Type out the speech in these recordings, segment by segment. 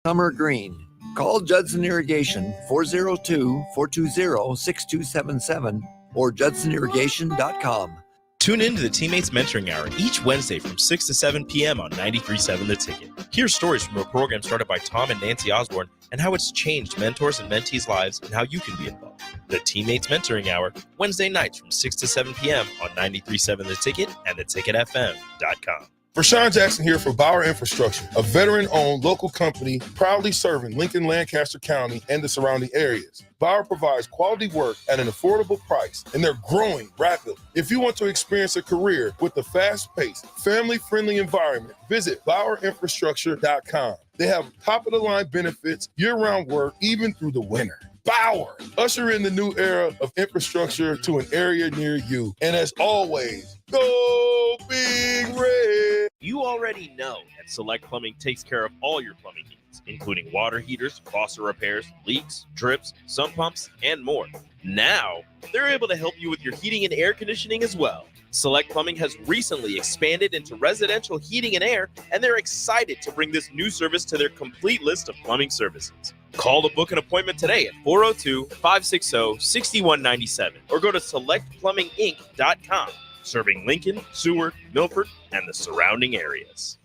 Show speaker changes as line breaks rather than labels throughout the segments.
Summer green. Call Judson Irrigation 402-420-6277 or judsonirrigation.com.
Tune in to the Teammates Mentoring Hour each Wednesday from 6 to 7 p.m. on 93.7 The Ticket. Hear stories from a program started by Tom and Nancy Osborne and how it's changed mentors and mentees' lives and how you can be involved. The Teammates Mentoring Hour, Wednesday nights from 6 to 7 p.m. on 93.7 The Ticket and theticketfm.com.
Rashawn Jackson here for Bauer Infrastructure, a veteran-owned local company proudly serving Lincoln, Lancaster County, and the surrounding areas. Bauer provides quality work at an affordable price, and they're growing rapidly. If you want to experience a career with a fast-paced, family-friendly environment, visit BauerInfrastructure.com. They have top-of-the-line benefits, year-round work, even through the winter. Bauer, usher in the new era of infrastructure to an area near you. And as always, go Big Red.
You already know that Select Plumbing takes care of all your plumbing needs, including water heaters, faucet repairs, leaks, drips, sump pumps, and more. Now, they're able to help you with your heating and air conditioning as well. Select Plumbing has recently expanded into residential heating and air, and they're excited to bring this new service to their complete list of plumbing services. Call to book an appointment today at 402-560-6197 or go to selectplumbinginc.com, serving Lincoln, Seward, Milford, and the surrounding areas.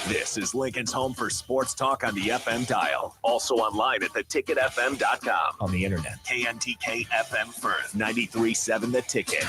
This is Lincoln's home for sports talk on the FM dial. Also online at theticketfm.com.
On the internet.
KNTK FM Firth, 93.7 The Ticket.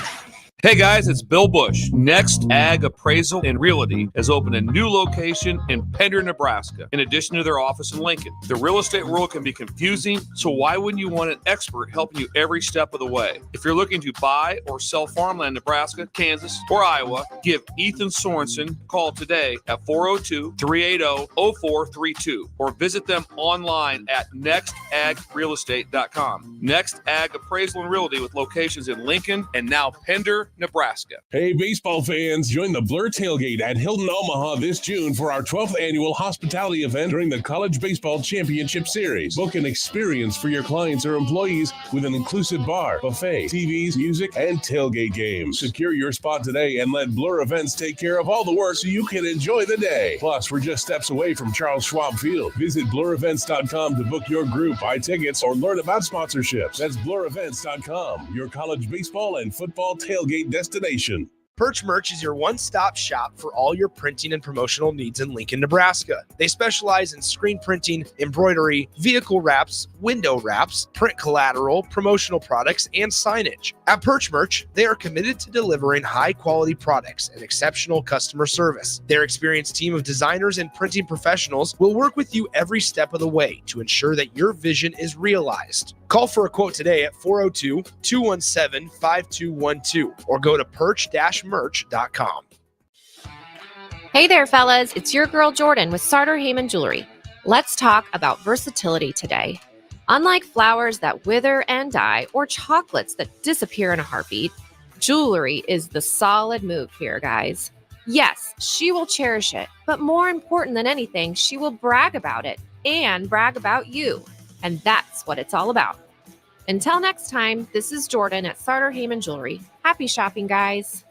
Hey guys, it's Bill Bush. Next Ag Appraisal and Realty has opened a new location in Pender, Nebraska, in addition to their office in Lincoln. The real estate world can be confusing, so why wouldn't you want an expert helping you every step of the way? If you're looking to buy or sell farmland in Nebraska, Kansas, or Iowa, give Ethan Sorensen a call today at 402-380-0432 or visit them online at nextagrealestate.com. Next Ag Appraisal and Realty with locations in Lincoln and now Pender, Nebraska.
Hey, baseball fans, join the Blur Tailgate at Hilton Omaha this June for our 12th annual hospitality event during the College Baseball Championship Series. Book an experience for your clients or employees with an inclusive bar, buffet, TVs, music, and tailgate games. Secure your spot today and let Blur Events take care of all the work so you can enjoy the day. Plus, we're just steps away from Charles Schwab Field. Visit blurevents.com to book your group, buy tickets, or learn about sponsorships. That's blurevents.com, your college baseball and football tailgate destination.
Perch Merch is your one-stop shop for all your printing and promotional needs in Lincoln, Nebraska. They specialize in screen printing, embroidery, vehicle wraps, window wraps, print collateral, promotional products, and signage. At Perch Merch, they are committed to delivering high-quality products and exceptional customer service. Their experienced team of designers and printing professionals will work with you every step of the way to ensure that your vision is realized. Call for a quote today at 402-217-5212 or go to perch-merch.com.
Hey there, fellas. It's your girl Jordan with Sartor Heyman Jewelry. Let's talk about versatility today. Unlike flowers that wither and die or chocolates that disappear in a heartbeat, jewelry is the solid move here, guys. Yes, she will cherish it, but more important than anything, she will brag about it and brag about you. And that's what it's all about. Until next time, this is Jordan at Sartor Heyman Jewelry. Happy shopping, guys.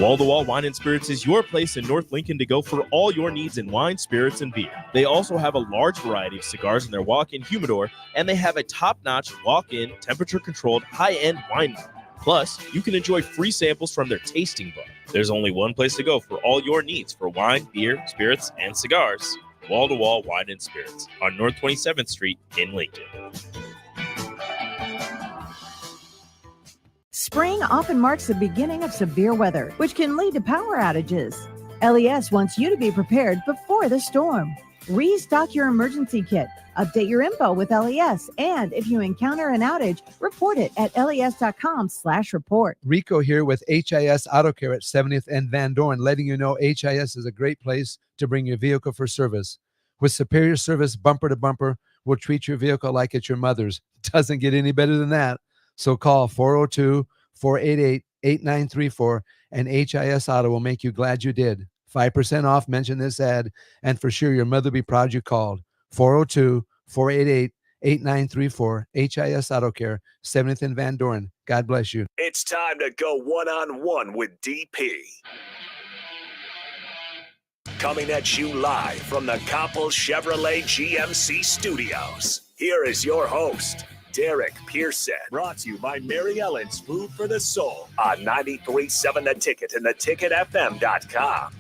Wall to Wall Wine and Spirits is your place in North Lincoln to go for all your needs in wine, spirits, and beer. They also have a large variety of cigars in their walk-in humidor, and they have a top-notch walk-in, temperature-controlled, high-end wine bar. Plus, you can enjoy free samples from their tasting bar. There's only one place to go for all your needs for wine, beer, spirits, and cigars. Wall to Wall Wine and Spirits on North 27th Street in Lincoln.
Spring often marks the beginning of severe weather, which can lead to power outages. LES wants you to be prepared before the storm. Restock your emergency kit, update your info with LES, and if you encounter an outage, report it at les.com/report.
Rico here with HIS Auto Care at 70th and Van Dorn, letting you know HIS is a great place to bring your vehicle for service. With superior service, bumper to bumper, we'll treat your vehicle like it's your mother's. Doesn't get any better than that. So call 402-488-8934 and HIS Auto will make you glad you did. 5% off, mention this ad, and for sure your mother will be proud you called. 402-488-8934, HIS Auto Care, 70th and Van Dorn. God bless you.
It's time to go one-on-one with DP. Coming at you live from the Coppel Chevrolet GMC studios. Here is your host, Derek Pearson. Brought to you by Mary Ellen's Food for the Soul on 93.7 The Ticket and theticketfm.com.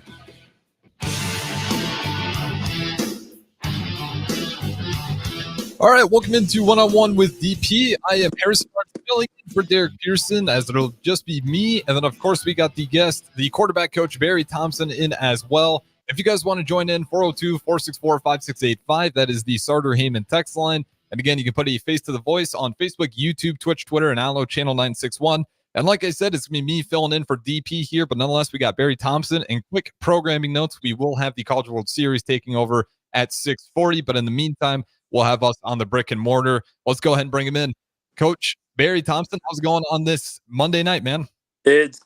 All right, welcome into One-on-One with DP. I am Harrison Martin filling in for Derek Pearson, as it'll just be me. And then, of course, we got the guest, the quarterback coach, Barry Thompson, in as well. If you guys want to join in, 402-464-5685. That is the Sartor Heyman text line. And again, you can put a face to the voice on Facebook, YouTube, Twitch, Twitter, and Allo Channel 961. And like I said, it's going to be me filling in for DP here. But nonetheless, we got Barry Thompson. And quick programming notes, we will have the College World Series taking over at 6:40. But in the meantime, we'll have us on the brick and mortar. Let's go ahead and bring him in. Coach Barry Thompson, how's it going on this Monday night, man?
It's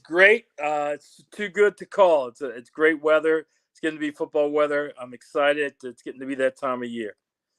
great. It's too good to call. It's great weather. It's getting to be football weather. I'm excited. It's getting to be that time of year.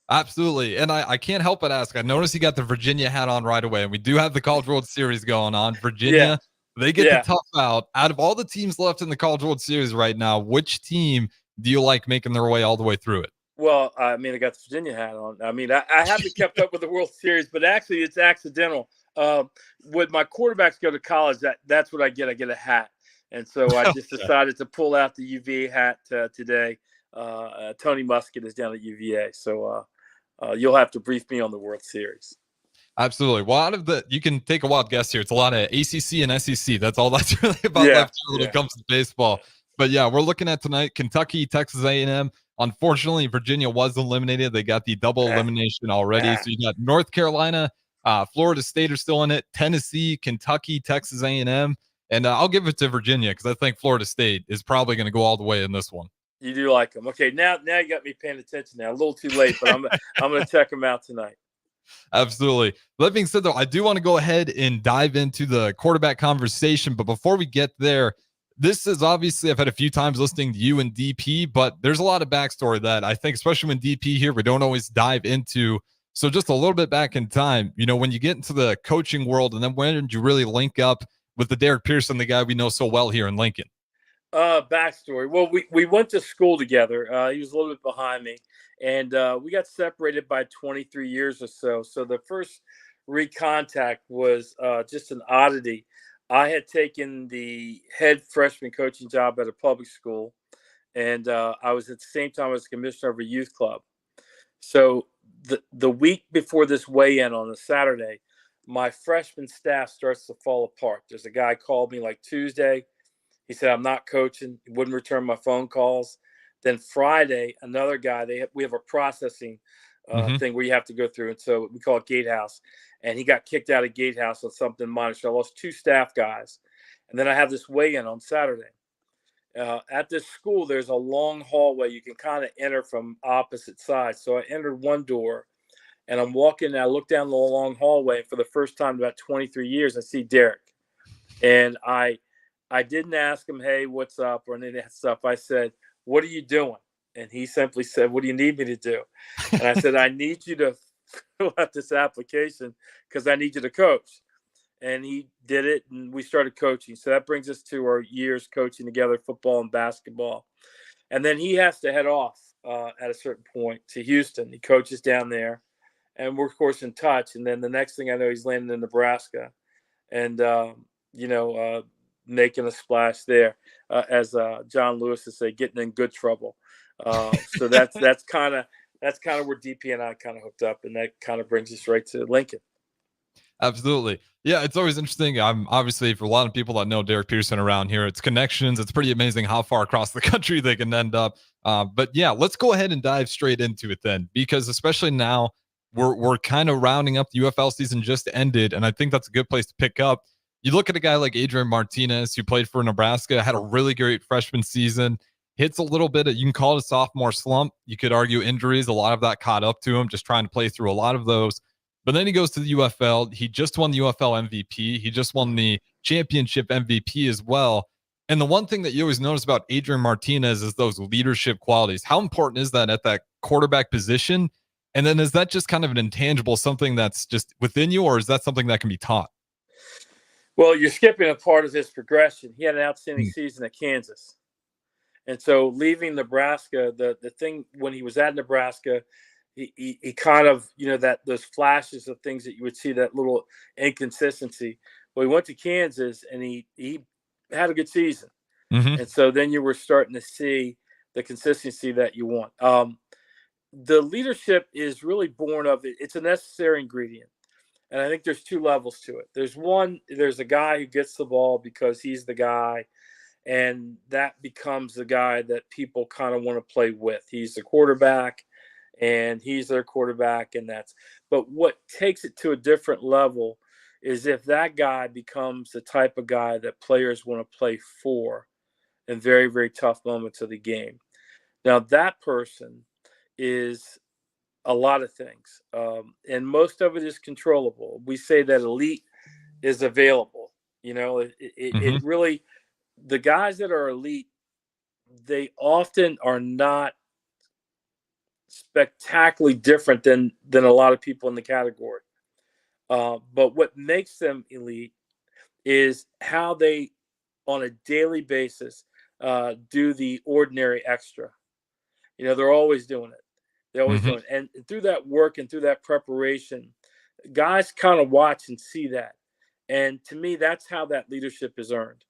Absolutely. And I can't help but ask. I noticed you got the Virginia hat on right away. And we do have the College World Series going on. Virginia, they get the tough out. Out of all the teams left in the College World Series right now, which team do you like making their way all the way through it?
Well, I mean, I got the Virginia hat on. I mean, I haven't kept up with the World Series, but actually it's accidental. When my quarterbacks go to college, that's what I get. I get a hat. And so I just decided to pull out the UVA hat today. Tony Muskett is down at UVA. So you'll have to brief me on the World Series.
Absolutely. Well, you can take a wild guess here. It's a lot of ACC and SEC. That's all that's really about left when it comes to baseball. But yeah, we're looking at tonight, Kentucky, Texas A&M. Unfortunately, Virginia was eliminated. They got the double elimination already. So you got North Carolina, Florida State are still in it, Tennessee, Kentucky, Texas A&M. And I'll give it to Virginia because I think Florida State is probably going to go all the way in this one.
You do like them. Okay, now you got me paying attention now. A little too late, but I'm going to check them out tonight.
Absolutely. That being said, though, I do want to go ahead and dive into the quarterback conversation. But before we get there, this is obviously, I've had a few times listening to you and DP, but there's a lot of backstory that I think, especially when DP here, we don't always dive into. So just a little bit back in time, when you get into the coaching world, and then when did you really link up with the Derek Pearson, the guy we know so well here in Lincoln?
Backstory. Well, we went to school together. He was a little bit behind me, and we got separated by 23 years or so. So the first recontact was just an oddity. I had taken the head freshman coaching job at a public school, and I was at the same time as commissioner of a youth club. So the week before this weigh-in on a Saturday, my freshman staff starts to fall apart. There's a guy called me like Tuesday. He said, I'm not coaching. He wouldn't return my phone calls. Then Friday, another guy, we have a processing thing where you have to go through. And so we call it Gatehouse. And he got kicked out of Gatehouse on something minor. So I lost 2 staff guys. And then I have this weigh-in on Saturday. At this school, there's a long hallway. You can kind of enter from opposite sides. So I entered one door, and I'm walking, and I look down the long hallway. And for the first time in about 23 years, I see Derek. And I didn't ask him, hey, what's up, or any of that stuff. I said, what are you doing? And he simply said, what do you need me to do? And I said, I need you to fill out this application because I need you to coach. And he did it, and we started coaching. So that brings us to our years coaching together, football and basketball. And then he has to head off at a certain point to Houston. He coaches down there, and we're, of course, in touch. And then the next thing I know, he's landing in Nebraska and, making a splash there, as John Lewis would say, getting in good trouble. So that's kind of where DP and I kind of hooked up, and that kind of brings us right to Lincoln.
Absolutely. Yeah, it's always interesting. I'm obviously, for a lot of people that know Derek Pearson around here, it's connections. It's pretty amazing how far across the country they can end up. But yeah, let's go ahead and dive straight into it then, because especially now we're kind of rounding up. The UFL season just ended, and I think that's a good place to pick up. You look at a guy like Adrian Martinez, who played for Nebraska, had a really great freshman season, hits a little bit of, you can call it a sophomore slump. You could argue injuries. A lot of that caught up to him, just trying to play through a lot of those. But then he goes to the UFL. He just won the UFL MVP. He just won the championship MVP as well. And the one thing that you always notice about Adrian Martinez is those leadership qualities. How important is that at that quarterback position? And then is that just kind of an intangible, something that's just within you, or is that something that can be taught?
Well, you're skipping a part of his progression. He had an outstanding season at Kansas. And so leaving Nebraska, the thing when he was at Nebraska, he kind of, that those flashes of things that you would see, that little inconsistency. Well, he went to Kansas and he had a good season.
Mhm.
And so then you were starting to see the consistency that you want. The leadership is really born of it. It's a necessary ingredient. And I think there's two levels to it. There's a guy who gets the ball because he's the guy, and that becomes the guy that people kind of want to play with. He's the quarterback, and he's their quarterback, but what takes it to a different level is if that guy becomes the type of guy that players want to play for in very, very tough moments of the game. Now, that person is a lot of things, and most of it is controllable. We say that elite is available. It
Mhm.
really, the guys that are elite, they often are not spectacularly different than a lot of people in the category. But what makes them elite is how they, on a daily basis, do the ordinary extra. They're always doing it. They're always
Mhm.
doing it. And through that work and through that preparation, guys kind of watch and see that. And to me, that's how that leadership is earned.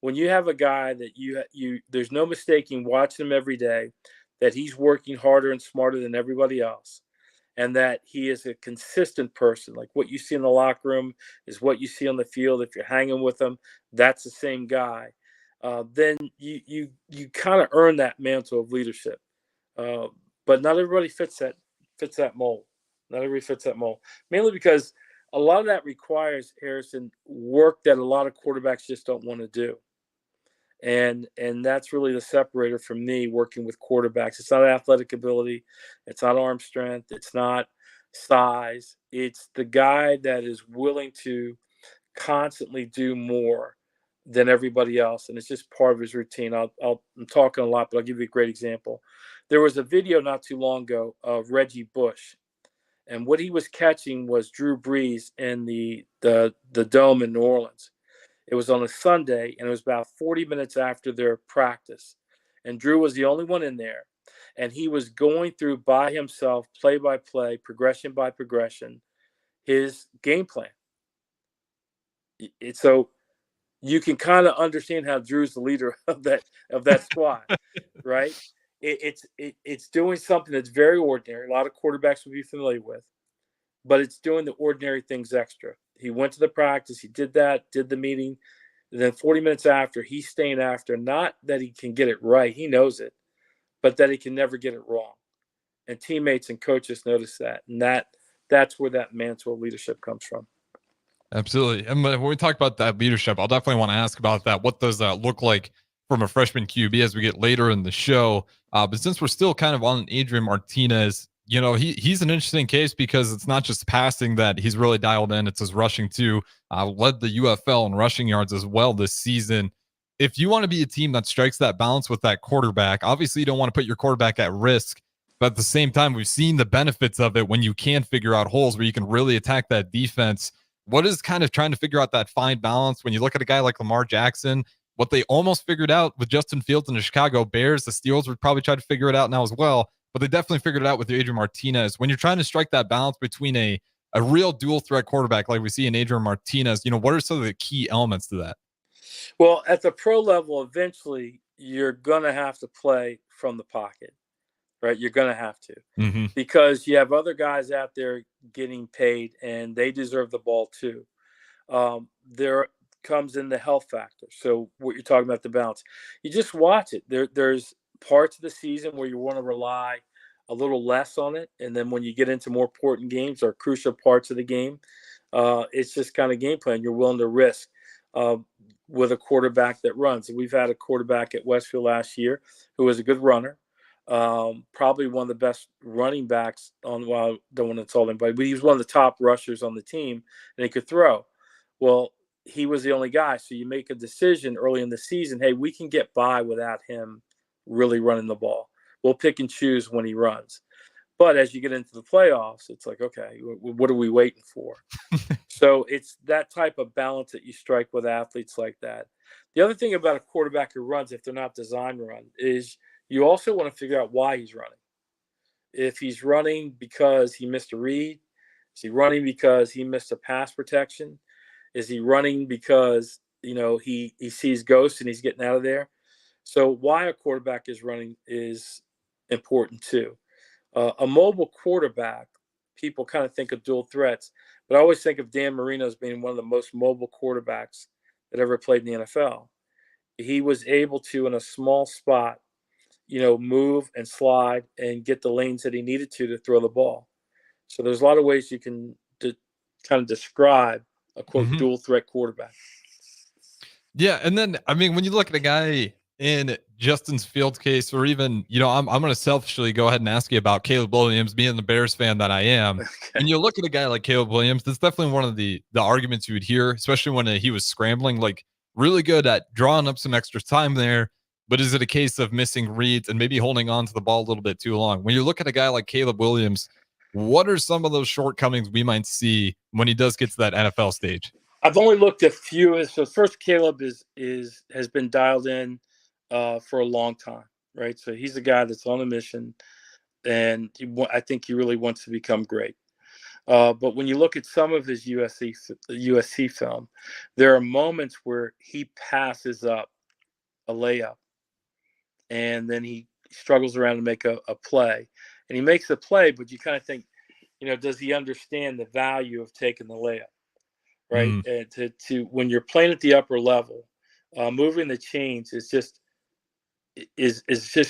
When you have a guy that there's no mistaking watching him every day, that he's working harder and smarter than everybody else, and that he is a consistent person. Like what you see in the locker room is what you see on the field. If you're hanging with him, that's the same guy. Then you kind of earn that mantle of leadership. Uh, but not everybody fits that mold. Not everybody fits that mold, mainly because a lot of that requires, Harrison, work that a lot of quarterbacks just don't want to do. And that's really the separator for me working with quarterbacks. It's not athletic ability, it's not arm strength, it's not size. It's the guy that is willing to constantly do more than everybody else, and it's just part of his routine. I'm talking a lot, but I'll give you a great example. There was a video not too long ago of Reggie Bush, and what he was catching was Drew Brees in the dome in New Orleans. It was on a Sunday, and it was about 40 minutes after their practice. And Drew was the only one in there. And he was going through by himself, play by play, progression by progression, his game plan. So you can kind of understand how Drew's the leader of that squad, right? It's doing something that's very ordinary. A lot of quarterbacks would be familiar with, but it's doing the ordinary things extra. He went to the practice, he did the meeting. And then 40 minutes after, he's staying after, not that he can get it right, he knows it, but that he can never get it wrong. And teammates and coaches notice that. And that's where that mantle of leadership comes from.
Absolutely. And when we talk about that leadership, I'll definitely want to ask about that. What does that look like from a freshman QB as we get later in the show? But since we're still kind of on Adrian Martinez, he's an interesting case because it's not just passing that he's really dialed in. It's his rushing too. Led the UFL in rushing yards as well this season. If you want to be a team that strikes that balance with that quarterback, obviously you don't want to put your quarterback at risk. But at the same time, we've seen the benefits of it when you can figure out holes where you can really attack that defense. What is kind of trying to figure out that fine balance when you look at a guy like Lamar Jackson, what they almost figured out with Justin Fields and the Chicago Bears, the Steelers would probably try to figure it out now as well, but they definitely figured it out with Adrian Martinez. When you're trying to strike that balance between a real dual threat quarterback like we see in Adrian Martinez, what are some of the key elements to that?
Well, at the pro level, eventually you're going to have to play from the pocket, right? You're going to have to, because you have other guys out there getting paid and they deserve the ball too. There comes in the health factor. So what you're talking about, the balance, you just watch it. There's parts of the season where you want to rely a little less on it. And then when you get into more important games or crucial parts of the game, it's just kind of game plan you're willing to risk with a quarterback that runs. And we've had a quarterback at Westfield last year who was a good runner. Probably one of the best running backs on, well, I don't want to tell anybody, but he was one of the top rushers on the team and he could throw. Well, he was the only guy. So you make a decision early in the season, hey, we can get by without him really running the ball. We'll pick and choose when he runs. But as you get into the playoffs, it's like, okay, what are we waiting for? So it's that type of balance that you strike with athletes like that. The other thing about a quarterback who runs, if they're not designed to run, is you also want to figure out why he's running. If he's running because he missed a read, is he running because he missed a pass protection? Is he running because, he sees ghosts and he's getting out of there? So why a quarterback is running is important too. A mobile quarterback, people kind of think of dual threats, but I always think of Dan Marino as being one of the most mobile quarterbacks that ever played in the NFL. He was able to, in a small spot, move and slide and get the lanes that he needed to throw the ball. So there's a lot of ways you can kind of describe a quote dual threat quarterback.
Yeah, and then I mean, when you look at a guy in Justin's Fields case, or even I'm going to selfishly go ahead and ask you about Caleb Williams, being the Bears fan that I am.
Okay.
And you look at a guy like Caleb Williams, that's definitely one of the arguments you would hear, especially when he was scrambling, like really good at drawing up some extra time there. But is it a case of missing reads and maybe holding on to the ball a little bit too long? When you look at a guy like Caleb Williams, what are some of those shortcomings we might see when he does get to that NFL stage?
I've only looked at few. So first, Caleb has been dialed in for a long time, right? So he's a guy that's on a mission, and I think he really wants to become great. But when you look at some of his USC film, there are moments where he passes up a layup, and then he struggles around to make a play, and he makes a play, but you kind of think, does he understand the value of taking the layup, right? And to when you're playing at the upper level, moving the chains is just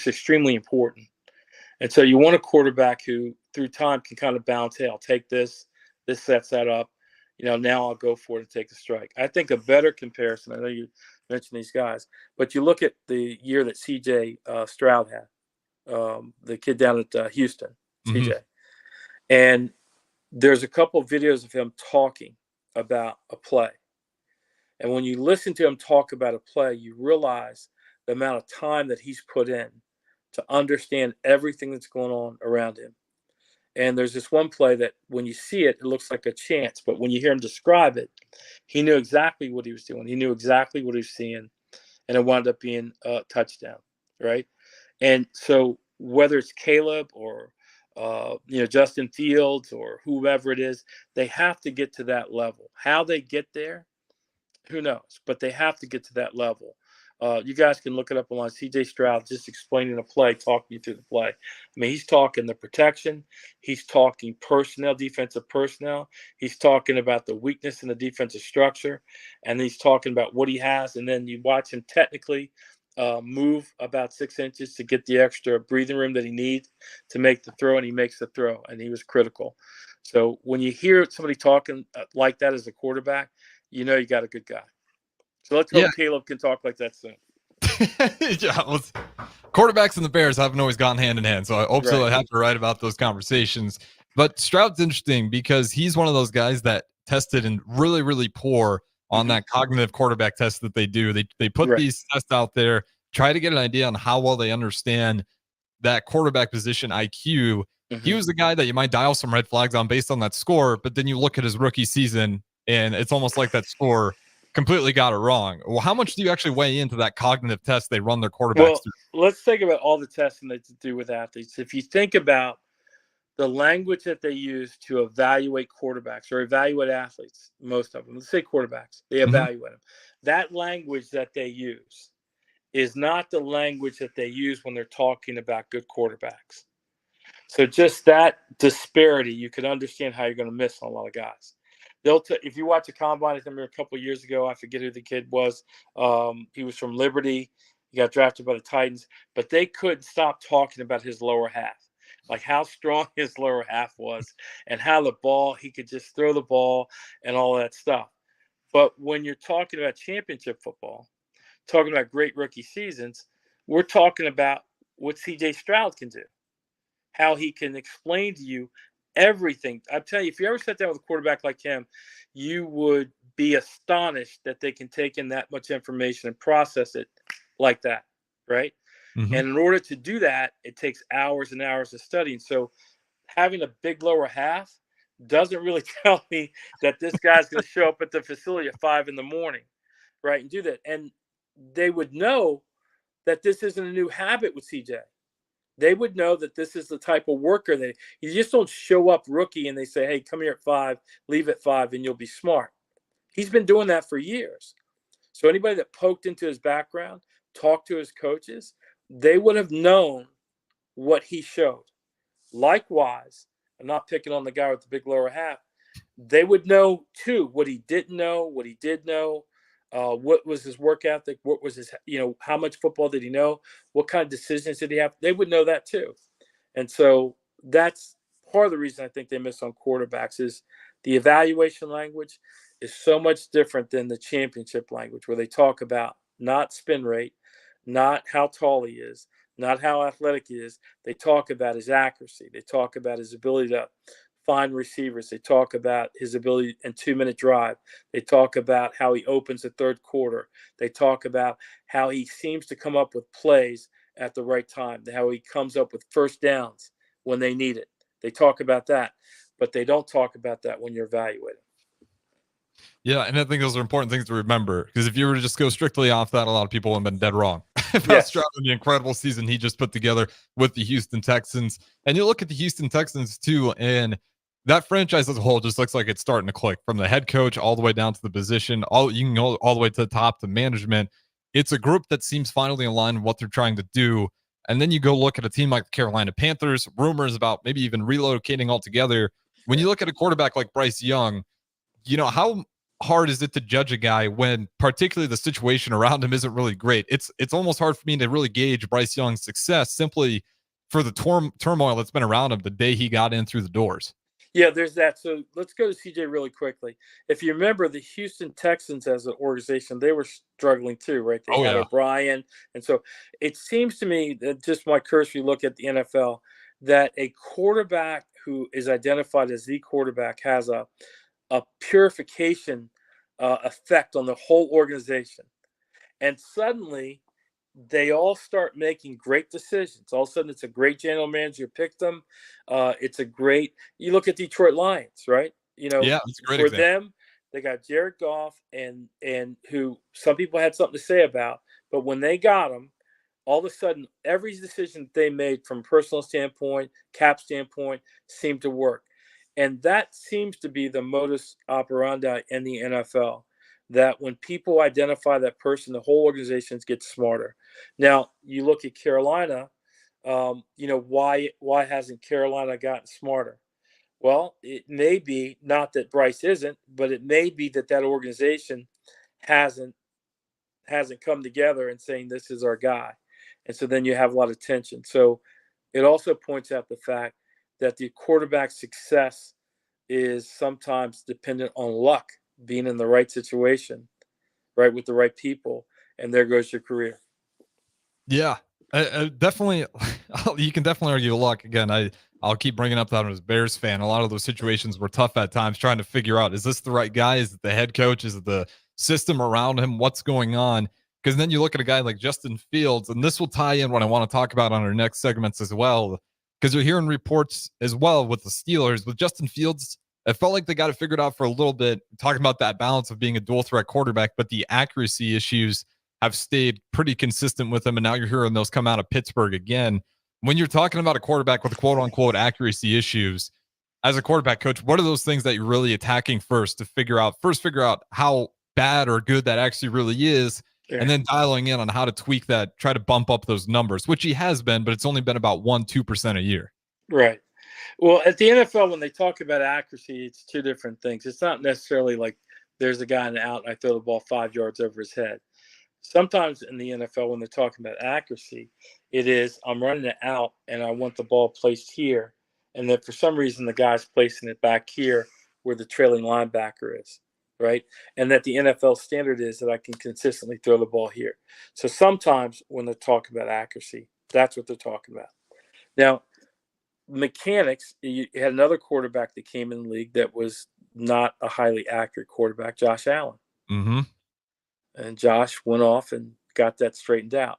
extremely important. And so you want a quarterback who through time can kind of bounce, hey, I'll take this sets that up, now I'll go for it and take the strike. I think a better comparison, I know you mentioned these guys, but you look at the year that CJ Stroud had, the kid down at Houston, CJ. And there's a couple of videos of him talking about a play. And when you listen to him talk about a play, you realize the amount of time that he's put in to understand everything that's going on around him. And there's this one play that when you see it, it looks like a chance. But when you hear him describe it, he knew exactly what he was doing. He knew exactly what he was seeing. And it wound up being a touchdown, right? And so whether it's Caleb or Justin Fields or whoever it is, they have to get to that level. How they get there, who knows? But they have to get to that level. You guys can look it up online. CJ Stroud just explaining a play, talking you through the play. I mean, he's talking the protection. He's talking personnel, defensive personnel. He's talking about the weakness in the defensive structure. And he's talking about what he has. And then you watch him technically move about 6 inches to get the extra breathing room that he needs to make the throw. And he makes the throw. And he was critical. So when you hear somebody talking like that as a quarterback, you got a good guy. So let's hope Caleb can talk like that soon.
Quarterbacks and the Bears haven't always gone hand in hand, so I hope so. I have to write about those conversations. But Stroud's interesting because he's one of those guys that tested and really, really poor on that cognitive quarterback test that they do. They put these tests out there, try to get an idea on how well they understand that quarterback position IQ. He was the guy that you might dial some red flags on based on that score, but then you look at his rookie season, and it's almost like that score completely got it wrong. Well, how much do you actually weigh into that cognitive test they run their quarterbacks through?
Let's think about all the testing they do with athletes. If you think about the language that they use to evaluate quarterbacks or evaluate athletes, most of them, let's say quarterbacks, they evaluate them. That language that they use is not the language that they use when they're talking about good quarterbacks. So just that disparity, you could understand how you're going to miss on a lot of guys. If you watch a combine, I remember a couple of years ago, I forget who the kid was. He was from Liberty. He got drafted by the Titans, but they couldn't stop talking about his lower half, like how strong his lower half was and how he could just throw the ball and all that stuff. But when you're talking about championship football, talking about great rookie seasons, we're talking about what CJ Stroud can do, how he can explain to you everything. I'm telling you, if you ever sat down with a quarterback like him, you would be astonished that they can take in that much information and process it like that, right? And in order to do that, it takes hours and hours of studying. So having a big lower half doesn't really tell me that this guy's going to show up at the facility at 5 a.m, right, and do that. And they would know that this isn't a new habit with CJ. They would know that this is the type of worker that you just don't show up rookie and they say, hey, come here at 5, leave at 5, and you'll be smart. He's been doing that for years. So anybody that poked into his background, talked to his coaches, they would have known what he showed. Likewise, I'm not picking on the guy with the big lower half. They would know, too, what he didn't know, what he did know, what was his work ethic, what was his, how much football did he know, what kind of decisions did he have. They would know that, too. And so that's part of the reason I think they miss on quarterbacks is the evaluation language is so much different than the championship language, where they talk about not spin rate, not how tall he is, not how athletic he is. They talk about his accuracy. They talk about his ability to find receivers. They talk about his ability in 2-minute drive. They talk about how he opens the third quarter. They talk about how he seems to come up with plays at the right time, how he comes up with first downs when they need it. They talk about that, but they don't talk about that when you're evaluating.
Yeah, and I think those are important things to remember, because if you were to just go strictly off that, a lot of people would have been dead wrong about
Yes.
Stroud and the incredible season he just put together with the Houston Texans. And you look at the Houston Texans too, and that franchise as a whole just looks like it's starting to click from the head coach all the way down to the position. You can go all the way to the top to management. It's a group that seems finally aligned with what they're trying to do. And then you go look at a team like the Carolina Panthers, rumors about maybe even relocating altogether. When you look at a quarterback like Bryce Young, how hard is it to judge a guy when particularly the situation around him isn't really great? It's almost hard for me to really gauge Bryce Young's success simply for the turmoil that's been around him the day he got in through the doors.
Yeah, there's that. So let's go to CJ really quickly. If you remember, the Houston Texans as an organization, they were struggling too, right? They had O'Brien. And so it seems to me that just my cursory look at the NFL, that a quarterback who is identified as the quarterback has a purification effect on the whole organization. And suddenly they all start making great decisions. All of a sudden, it's a great general manager picked them. You look at Detroit Lions, right?
That's a great
for
example.
them, they got Jared Goff and who some people had something to say about, but when they got him, all of a sudden, every decision that they made from a personal standpoint, cap standpoint, seemed to work. And that seems to be the modus operandi in the NFL, that when people identify that person, the whole organization gets smarter. Now, you look at Carolina, why hasn't Carolina gotten smarter? Well, it may be not that Bryce isn't, but it may be that organization hasn't come together and saying this is our guy. And so then you have a lot of tension. So it also points out the fact that the quarterback success is sometimes dependent on luck, being in the right situation, right, with the right people, and there goes your career.
Yeah, definitely. You can definitely argue luck. Again, I'll keep bringing up that I'm a Bears fan. A lot of those situations were tough at times, trying to figure out, is this the right guy? Is it the head coach? Is it the system around him? What's going on? Because then you look at a guy like Justin Fields, and this will tie in what I want to talk about on our next segments as well, because you're hearing reports as well with the Steelers. With Justin Fields, it felt like they got it figured out for a little bit, talking about that balance of being a dual threat quarterback, but the accuracy issues have stayed pretty consistent with him. And now you're hearing those come out of Pittsburgh again. When you're talking about a quarterback with quote unquote accuracy issues, as a quarterback coach, what are those things that you're really attacking first to figure out how bad or good that actually really is?
Yeah.
And then dialing in on how to tweak that, try to bump up those numbers, which he has been, but it's only been about 1-2% a year.
Right. Well, at the NFL, when they talk about accuracy, it's two different things. It's not necessarily like there's a guy in the out and I throw the ball 5 yards over his head. Sometimes in the NFL, when they're talking about accuracy, it is I'm running it out and I want the ball placed here. And that for some reason, the guy's placing it back here where the trailing linebacker is, right? And that the NFL standard is that I can consistently throw the ball here. So sometimes when they're talking about accuracy, that's what they're talking about. Now, mechanics, you had another quarterback that came in the league that was not a highly accurate quarterback, Josh Allen.
Mm-hmm.
And Josh went off and got that straightened out.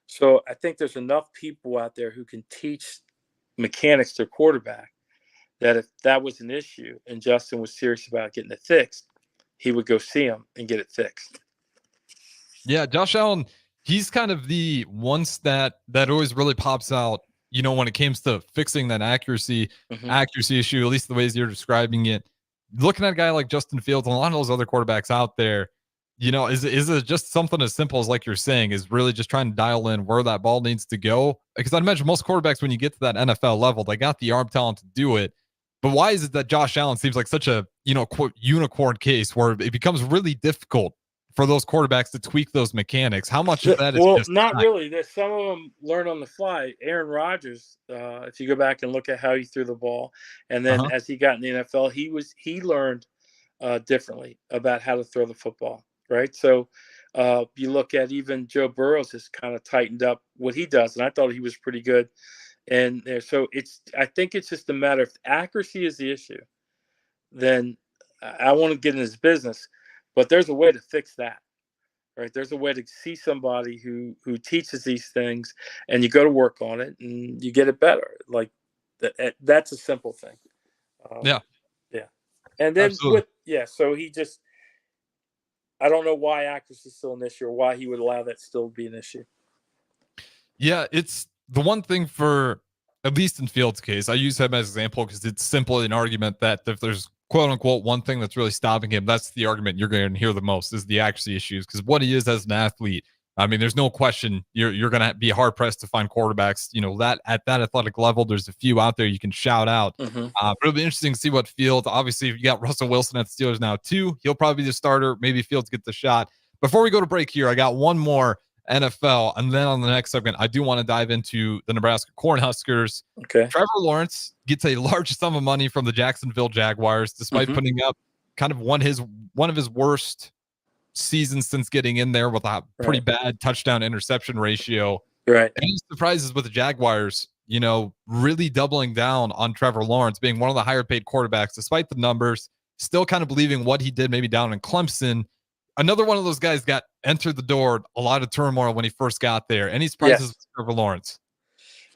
So I think there's enough people out there who can teach mechanics to a quarterback that if that was an issue and Justin was serious about getting it fixed, he would go see him and get it fixed.
Yeah, Josh Allen, he's kind of the one stat that always really pops out, when it comes to fixing that accuracy issue, at least the ways you're describing it. Looking at a guy like Justin Fields and a lot of those other quarterbacks out there, is it just something as simple as, like you're saying, is really just trying to dial in where that ball needs to go? Because I'd imagine most quarterbacks, when you get to that NFL level, they got the arm talent to do it. But why is it that Josh Allen seems like such a, quote, unicorn case where it becomes really difficult for those quarterbacks to tweak those mechanics? How much of that is
well,
just
not really. There's some of them learn on the fly. Aaron Rodgers, if you go back and look at how he threw the ball, and then as he got in the NFL, he learned differently about how to throw the football, right? So you look at even Joe Burrows has kind of tightened up what he does, and I thought he was pretty good. And there, so I think it's just a matter of accuracy is the issue. Then I want to get in his business, but there's a way to fix that, right? There's a way to see somebody who teaches these things, and you go to work on it, and you get it better. Like that's a simple thing. Yeah. And then so he just, I don't know why accuracy is still an issue, or why he would allow that still to be an issue.
Yeah, it's the one thing for, at least in Fields' case, I use him as an example because it's simply an argument that if there's quote unquote one thing that's really stopping him, that's the argument you're going to hear the most, is the accuracy issues. Because what he is as an athlete, I mean, there's no question you're going to be hard pressed to find quarterbacks, that at that athletic level. There's a few out there you can shout out. But it'll be interesting to see what Fields. Obviously, you got Russell Wilson at the Steelers now too. He'll probably be the starter. Maybe Fields gets the shot. Before we go to break here, I got one more NFL, and then on the next segment, I do want to dive into the Nebraska Cornhuskers.
Okay.
Trevor Lawrence gets a large sum of money from the Jacksonville Jaguars, despite putting up kind of one of his worst seasons since getting in there, with a pretty bad touchdown interception ratio.
Right.
Any surprises with the Jaguars, really doubling down on Trevor Lawrence being one of the higher paid quarterbacks, despite the numbers, still kind of believing what he did maybe down in Clemson. Another one of those guys got entered the door, a lot of turmoil when he first got there. Any surprises with Trevor Lawrence?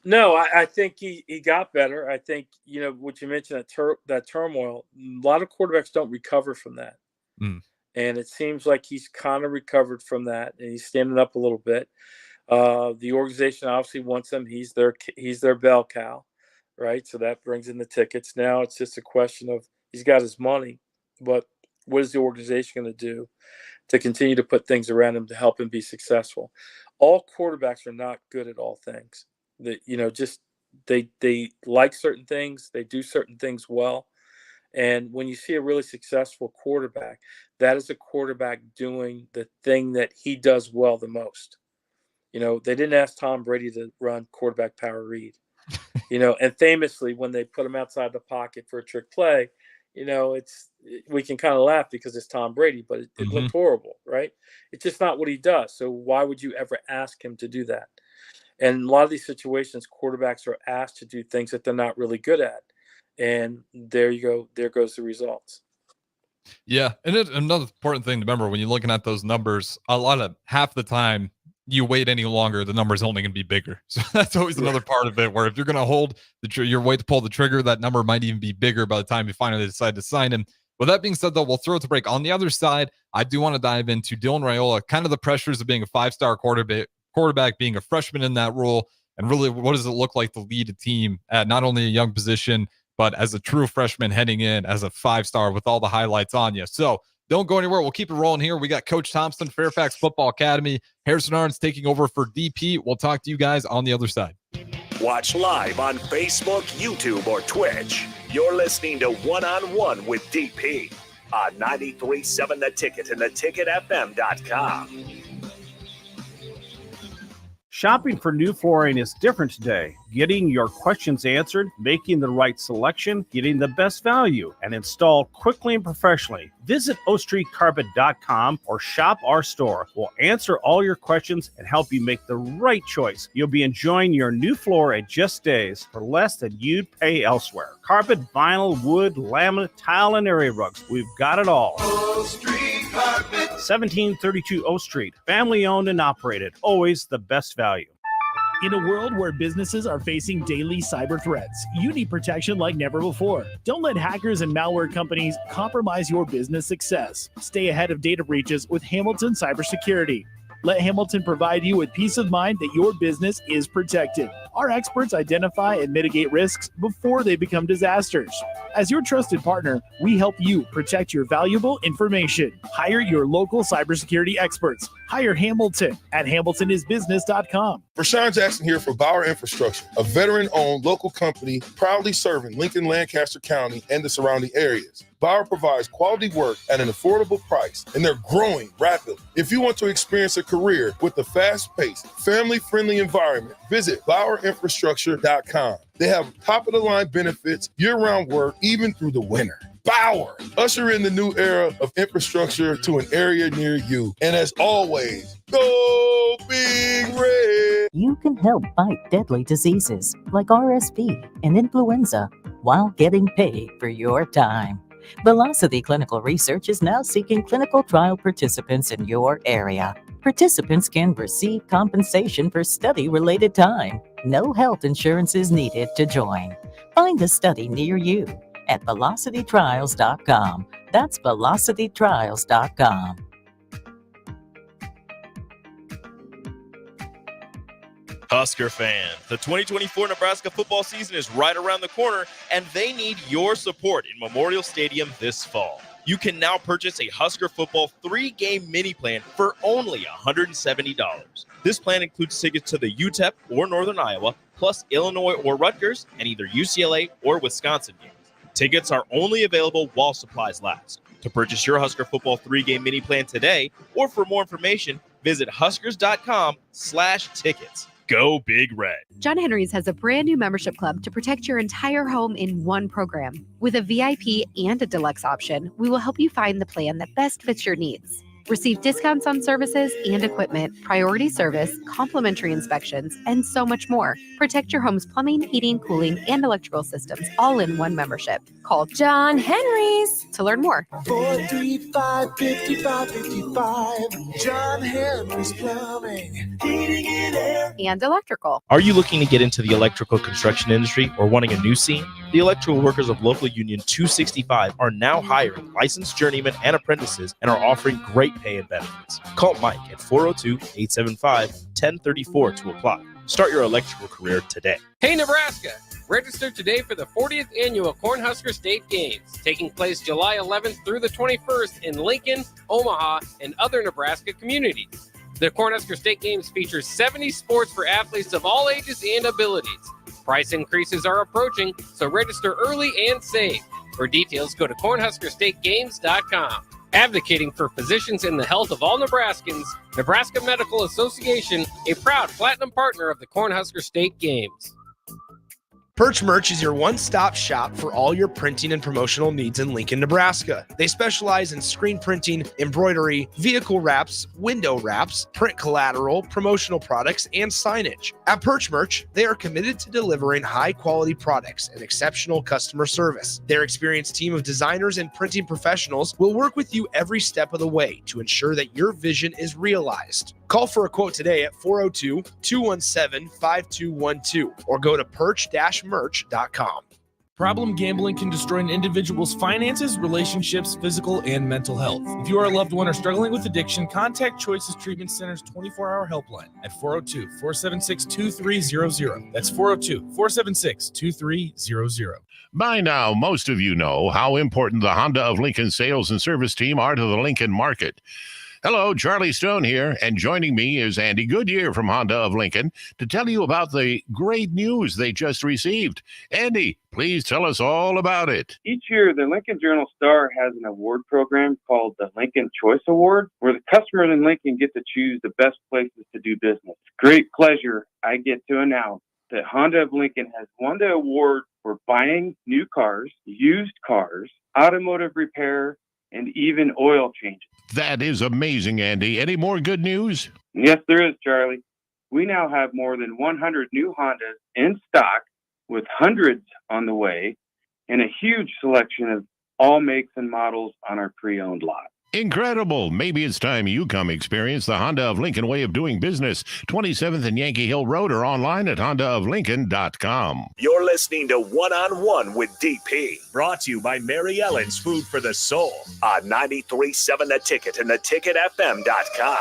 No, I think he got better. I think, what you mentioned, that turmoil, a lot of quarterbacks don't recover from that. And it seems like he's kind of recovered from that, and he's standing up a little bit. The organization obviously wants him. He's their bell cow, right? So that brings in the tickets. Now it's just a question of, he's got his money, but what is the organization going to do to continue to put things around him to help him be successful? All quarterbacks are not good at all things. They like certain things. They do certain things well. And when you see a really successful quarterback, that is a quarterback doing the thing that he does well the most. They didn't ask Tom Brady to run quarterback power read, and famously when they put him outside the pocket for a trick play, we can kind of laugh because it's Tom Brady, but it looked horrible, right? It's just not what he does. So why would you ever ask him to do that? And a lot of these situations, quarterbacks are asked to do things that they're not really good at. And there you go. There goes the results.
Yeah. And another important thing to remember when you're looking at those numbers, half the time you wait any longer, the number is only going to be bigger. So that's always another part of it, where if you're going to hold your wait to pull the trigger, that number might even be bigger by the time you finally decide to sign him. With that being said, though, we'll throw it to break. On the other side, I do want to dive into Dylan Raiola, kind of the pressures of being a 5-star quarterback, being a freshman in that role, and really what does it look like to lead a team at not only a young position, but as a true freshman heading in as a 5-star with all the highlights on you. So don't go anywhere. We'll keep it rolling here. We got Coach Thompson, Fairfax Football Academy. Harrison Arns taking over for DP. We'll talk to you guys on the other side.
Watch live on Facebook, YouTube, or Twitch. You're listening to One-on-One with DP on 93.7 The Ticket and theticketfm.com.
Shopping for new flooring is different today. Getting your questions answered, making the right selection, getting the best value, and installed quickly and professionally. Visit ostreetcarpet.com or shop our store. We'll answer all your questions and help you make the right choice. You'll be enjoying your new floor in just days for less than you'd pay elsewhere. Carpet, vinyl, wood, laminate, tile, and area rugs. We've got it all. O Street Carpet. 1732 O Street. Family owned and operated. Always the best value.
In a world where businesses are facing daily cyber threats, you need protection like never before. Don't let hackers and malware companies compromise your business success. Stay ahead of data breaches with Hamilton Cybersecurity. Let Hamilton provide you with peace of mind that your business is protected. Our experts identify and mitigate risks before they become disasters. As your trusted partner, we help you protect your valuable information. Hire your local cybersecurity experts. Hire Hamilton at hamiltonisbusiness.com.
Rashawn Jackson here for Bauer Infrastructure, a veteran-owned local company proudly serving Lincoln, Lancaster County, and the surrounding areas. Bauer provides quality work at an affordable price, and they're growing rapidly. If you want to experience a career with a fast-paced, family-friendly environment, visit BauerInfrastructure.com. They have top-of-the-line benefits, year-round work, even through the winter. Bauer, usher in the new era of infrastructure to an area near you. And as always, go Big Red!
You can help fight deadly diseases like RSV and influenza while getting paid for your time. Velocity Clinical Research is now seeking clinical trial participants in your area. Participants can receive compensation for study-related time. No health insurance is needed to join. Find a study near you at velocitytrials.com. That's velocitytrials.com.
Husker fans, the 2024 Nebraska football season is right around the corner, and they need your support in Memorial Stadium this fall. You can now purchase a Husker football 3-game mini plan for only $170. This plan includes tickets to the UTEP or Northern Iowa, plus Illinois or Rutgers, and either UCLA or Wisconsin games. Tickets are only available while supplies last. To purchase your Husker football 3-game mini plan today, or for more information, visit huskers.com/tickets. Go Big Red.
John Henry's has a brand new membership club to protect your entire home in one program. With a VIP and a deluxe option, we will help you find the plan that best fits your needs. Receive discounts on services and equipment, priority service, complimentary inspections, and so much more. Protect your home's plumbing, heating, cooling, and electrical systems all in one membership. Call John Henry's to learn more.
435-5555. John Henry's Plumbing, Heating and Air.
And electrical.
Are you looking to get into the electrical construction industry or wanting a new scene? The electrical workers of Local Union 265 are now hiring licensed journeymen and apprentices and are offering great pay and benefits. Call Mike at 402-875-1034 to apply. Start your electrical career today.
Hey, Nebraska! Register today for the 40th annual Cornhusker State Games, taking place July 11th through the 21st in Lincoln, Omaha, and other Nebraska communities. The Cornhusker State Games features 70 sports for athletes of all ages and abilities. Price increases are approaching, so register early and save. For details, go to cornhuskerstategames.com. Advocating for physicians in the health of all Nebraskans, Nebraska Medical Association, a proud platinum partner of the Cornhusker State Games.
Perch Merch is your one-stop shop for all your printing and promotional needs in Lincoln, Nebraska. They specialize in screen printing, embroidery, vehicle wraps, window wraps, print collateral, promotional products, and signage. At Perch Merch, they are committed to delivering high-quality products and exceptional customer service. Their experienced team of designers and printing professionals will work with you every step of the way to ensure that your vision is realized. Call for a quote today at 402-217-5212 or go to perch-merch.com.
Problem gambling can destroy an individual's finances, relationships, physical, and mental health. If you are a loved one or struggling with addiction, contact Choices Treatment Center's 24-hour helpline at 402-476-2300. That's 402-476-2300.
By now, most of you know how important the Honda of Lincoln sales and service team are to the Lincoln market. Hello, Charlie Stone here, and joining me is Andy Goodyear from Honda of Lincoln to tell you about the great news they just received. Andy, please tell us all about it.
Each year, the Lincoln Journal-Star has an award program called the Lincoln Choice Award, where the customers in Lincoln get to choose the best places to do business. Great pleasure, I get to announce that Honda of Lincoln has won the award for buying new cars, used cars, automotive repair, and even oil changes.
That is amazing, Andy. Any more good news?
Yes, there is, Charlie. We now have more than 100 new Hondas in stock, with hundreds on the way, and a huge selection of all makes and models on our pre-owned lot.
Incredible. Maybe it's time you come experience the Honda of Lincoln way of doing business. 27th and Yankee Hill Road, or online at hondaoflincoln.com.
You're listening to One-on-One with DP, brought to you by Mary Ellen's Food for the Soul on 93.7 The Ticket and theticketfm.com.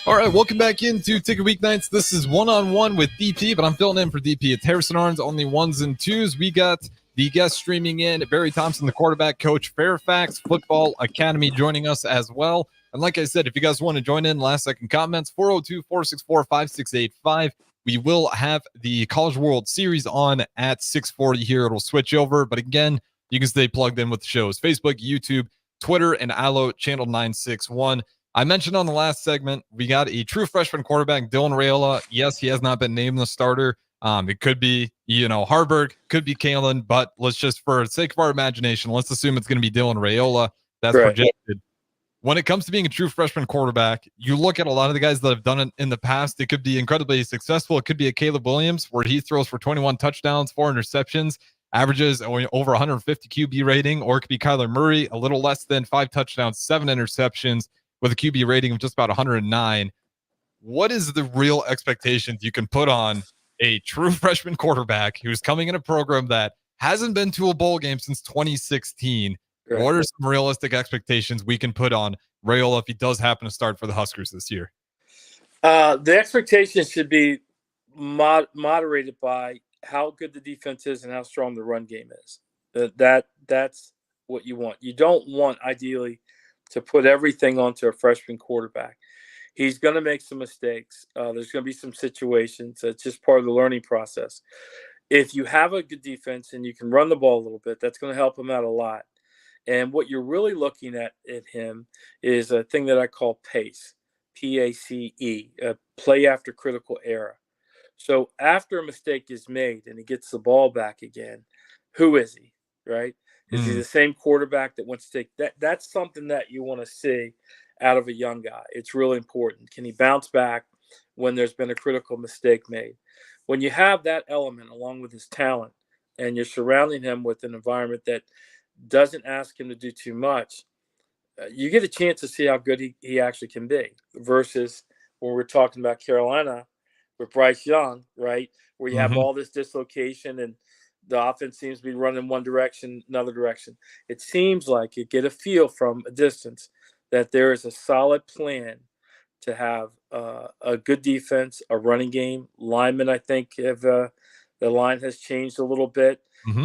All right, welcome back into Ticket Weeknights. This is one-on-one with DP, but I'm filling in for DP. It's Harrison Arns, only ones and twos. We got the guest streaming in, Barry Thompson, the quarterback coach, Fairfax Football Academy, joining us as well. And like I said, if you guys want to join in, last-second comments, 402-464-5685. We will have the College World Series on at 6:40 here. It'll switch over. But again, you can stay plugged in with the shows. Facebook, YouTube, Twitter, and Allo, channel 961. I mentioned on the last segment, we got a true freshman quarterback, Dylan Raiola. Yes, he has not been named the starter. It could be, Harburg, could be Kalen, but let's just, for the sake of our imagination, let's assume it's going to be Dylan Raiola. That's
Right.
projected. When it comes to being a true freshman quarterback, you look at a lot of the guys that have done it in the past. It could be incredibly successful. It could be a Caleb Williams, where he throws for 21 touchdowns, 4 interceptions, averages over 150 QB rating, or it could be Kyler Murray, a little less than 5 touchdowns, 7 interceptions, with a QB rating of just about 109. What is the real expectations you can put on a true freshman quarterback who's coming in a program that hasn't been to a bowl game since 2016?
Right.
What are some realistic expectations we can put on Raiola if he does happen to start for the Huskers this year?
The expectations should be moderated by how good the defense is and how strong the run game is. That's what you want. You don't want, ideally, to put everything onto a freshman quarterback. He's going to make some mistakes. There's going to be some situations. It's just part of the learning process. If you have a good defense and you can run the ball a little bit, that's going to help him out a lot. And what you're really looking at him is a thing that I call PACE, P-A-C-E, play after critical error. So after a mistake is made and he gets the ball back again, who is he, right? Is he the same quarterback that wants to take that? That's something that you want to see out of a young guy. It's really important. Can he bounce back when there's been a critical mistake made? When you have that element along with his talent and you're surrounding him with an environment that doesn't ask him to do too much, you get a chance to see how good he actually can be, versus when we're talking about Carolina with Bryce Young, right, where you have all this dislocation and the offense seems to be running one direction, another direction. It seems like you get a feel from a distance that there is a solid plan to have a good defense, a running game. Linemen, I think, the line has changed a little bit.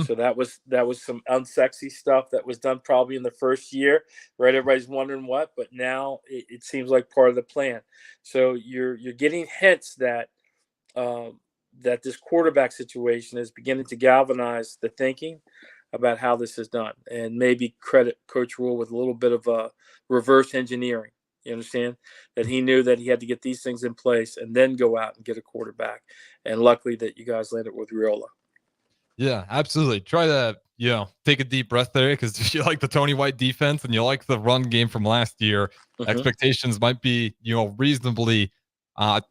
So that was some unsexy stuff that was done probably in the first year, right? Everybody's wondering what, but now it seems like part of the plan. So you're getting hints that that this quarterback situation is beginning to galvanize the thinking about how this is done, and maybe credit Coach Rule with a little bit of a reverse engineering. You understand that he knew that he had to get these things in place and then go out and get a quarterback. And luckily that you guys landed with Raiola.
Yeah, absolutely. Try to, take a deep breath there, because if you like the Tony White defense and you like the run game from last year, expectations might be, reasonably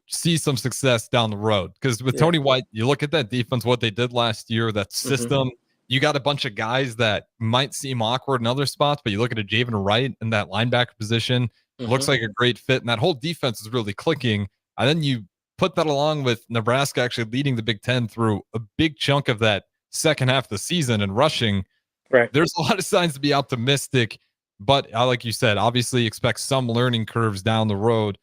see some success down the road. Because with Tony White, you look at that defense, what they did last year, that system, you got a bunch of guys that might seem awkward in other spots, but you look at a Javen Wright in that linebacker position, it looks like a great fit, and that whole defense is really clicking. And then you put that along with Nebraska actually leading the Big Ten through a big chunk of that second half of the season and rushing.
Right.
There's a lot of signs to be optimistic, but like you said, obviously expect some learning curves down the road.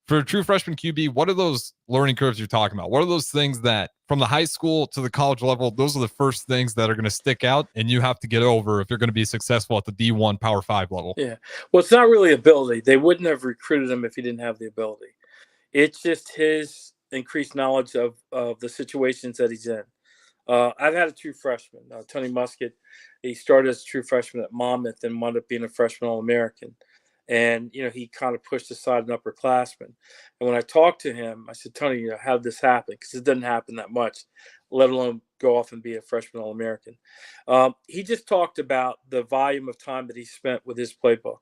For a true freshman QB, what are those learning curves you're talking about? What are those things that from the high school to the college level, those are the first things that are going to stick out and you have to get over if you're going to be successful at the D1 Power 5 level?
Yeah. Well, it's not really ability. They wouldn't have recruited him if he didn't have the ability. It's just his increased knowledge of the situations that he's in. I've had a true freshman, Tony Muskett. He started as a true freshman at Monmouth and wound up being a freshman All-American. And, he kind of pushed aside an upperclassman. And when I talked to him, I said, Tony, how did this happen? Because it doesn't happen that much, let alone go off and be a freshman All-American. He just talked about the volume of time that he spent with his playbook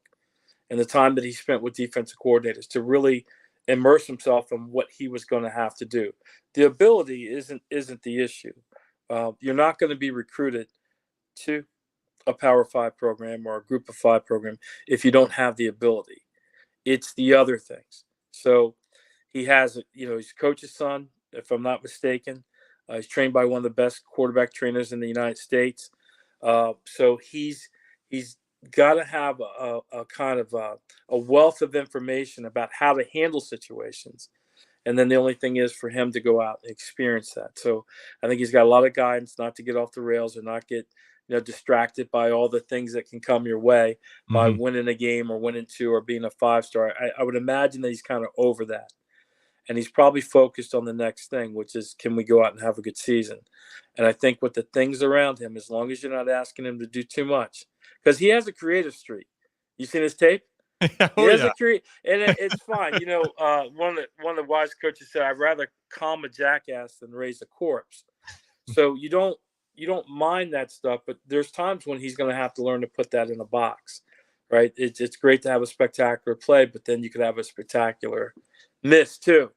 and the time that he spent with defensive coordinators to really immerse himself in what he was going to have to do. The ability isn't the issue. You're not going to be recruited to a Power 5 program or a Group of 5 program if you don't have the ability. It's the other things. So he has, he's a coach's son, if I'm not mistaken. He's trained by one of the best quarterback trainers in the United States. So he's got to have a kind of a wealth of information about how to handle situations. And then the only thing is for him to go out and experience that. So I think he's got a lot of guidance not to get off the rails or not get distracted by all the things that can come your way by winning a game or winning two or being a 5-star. I would imagine that he's kind of over that. And he's probably focused on the next thing, which is, can we go out and have a good season? And I think with the things around him, as long as you're not asking him to do too much, because he has a creative streak. You seen his tape? He has a and it's fine. One of the wise coaches said, "I'd rather calm a jackass than raise a corpse." So you don't mind that stuff, but there's times when he's going to have to learn to put that in a box, right? It's great to have a spectacular play, but then you could have a spectacular miss too.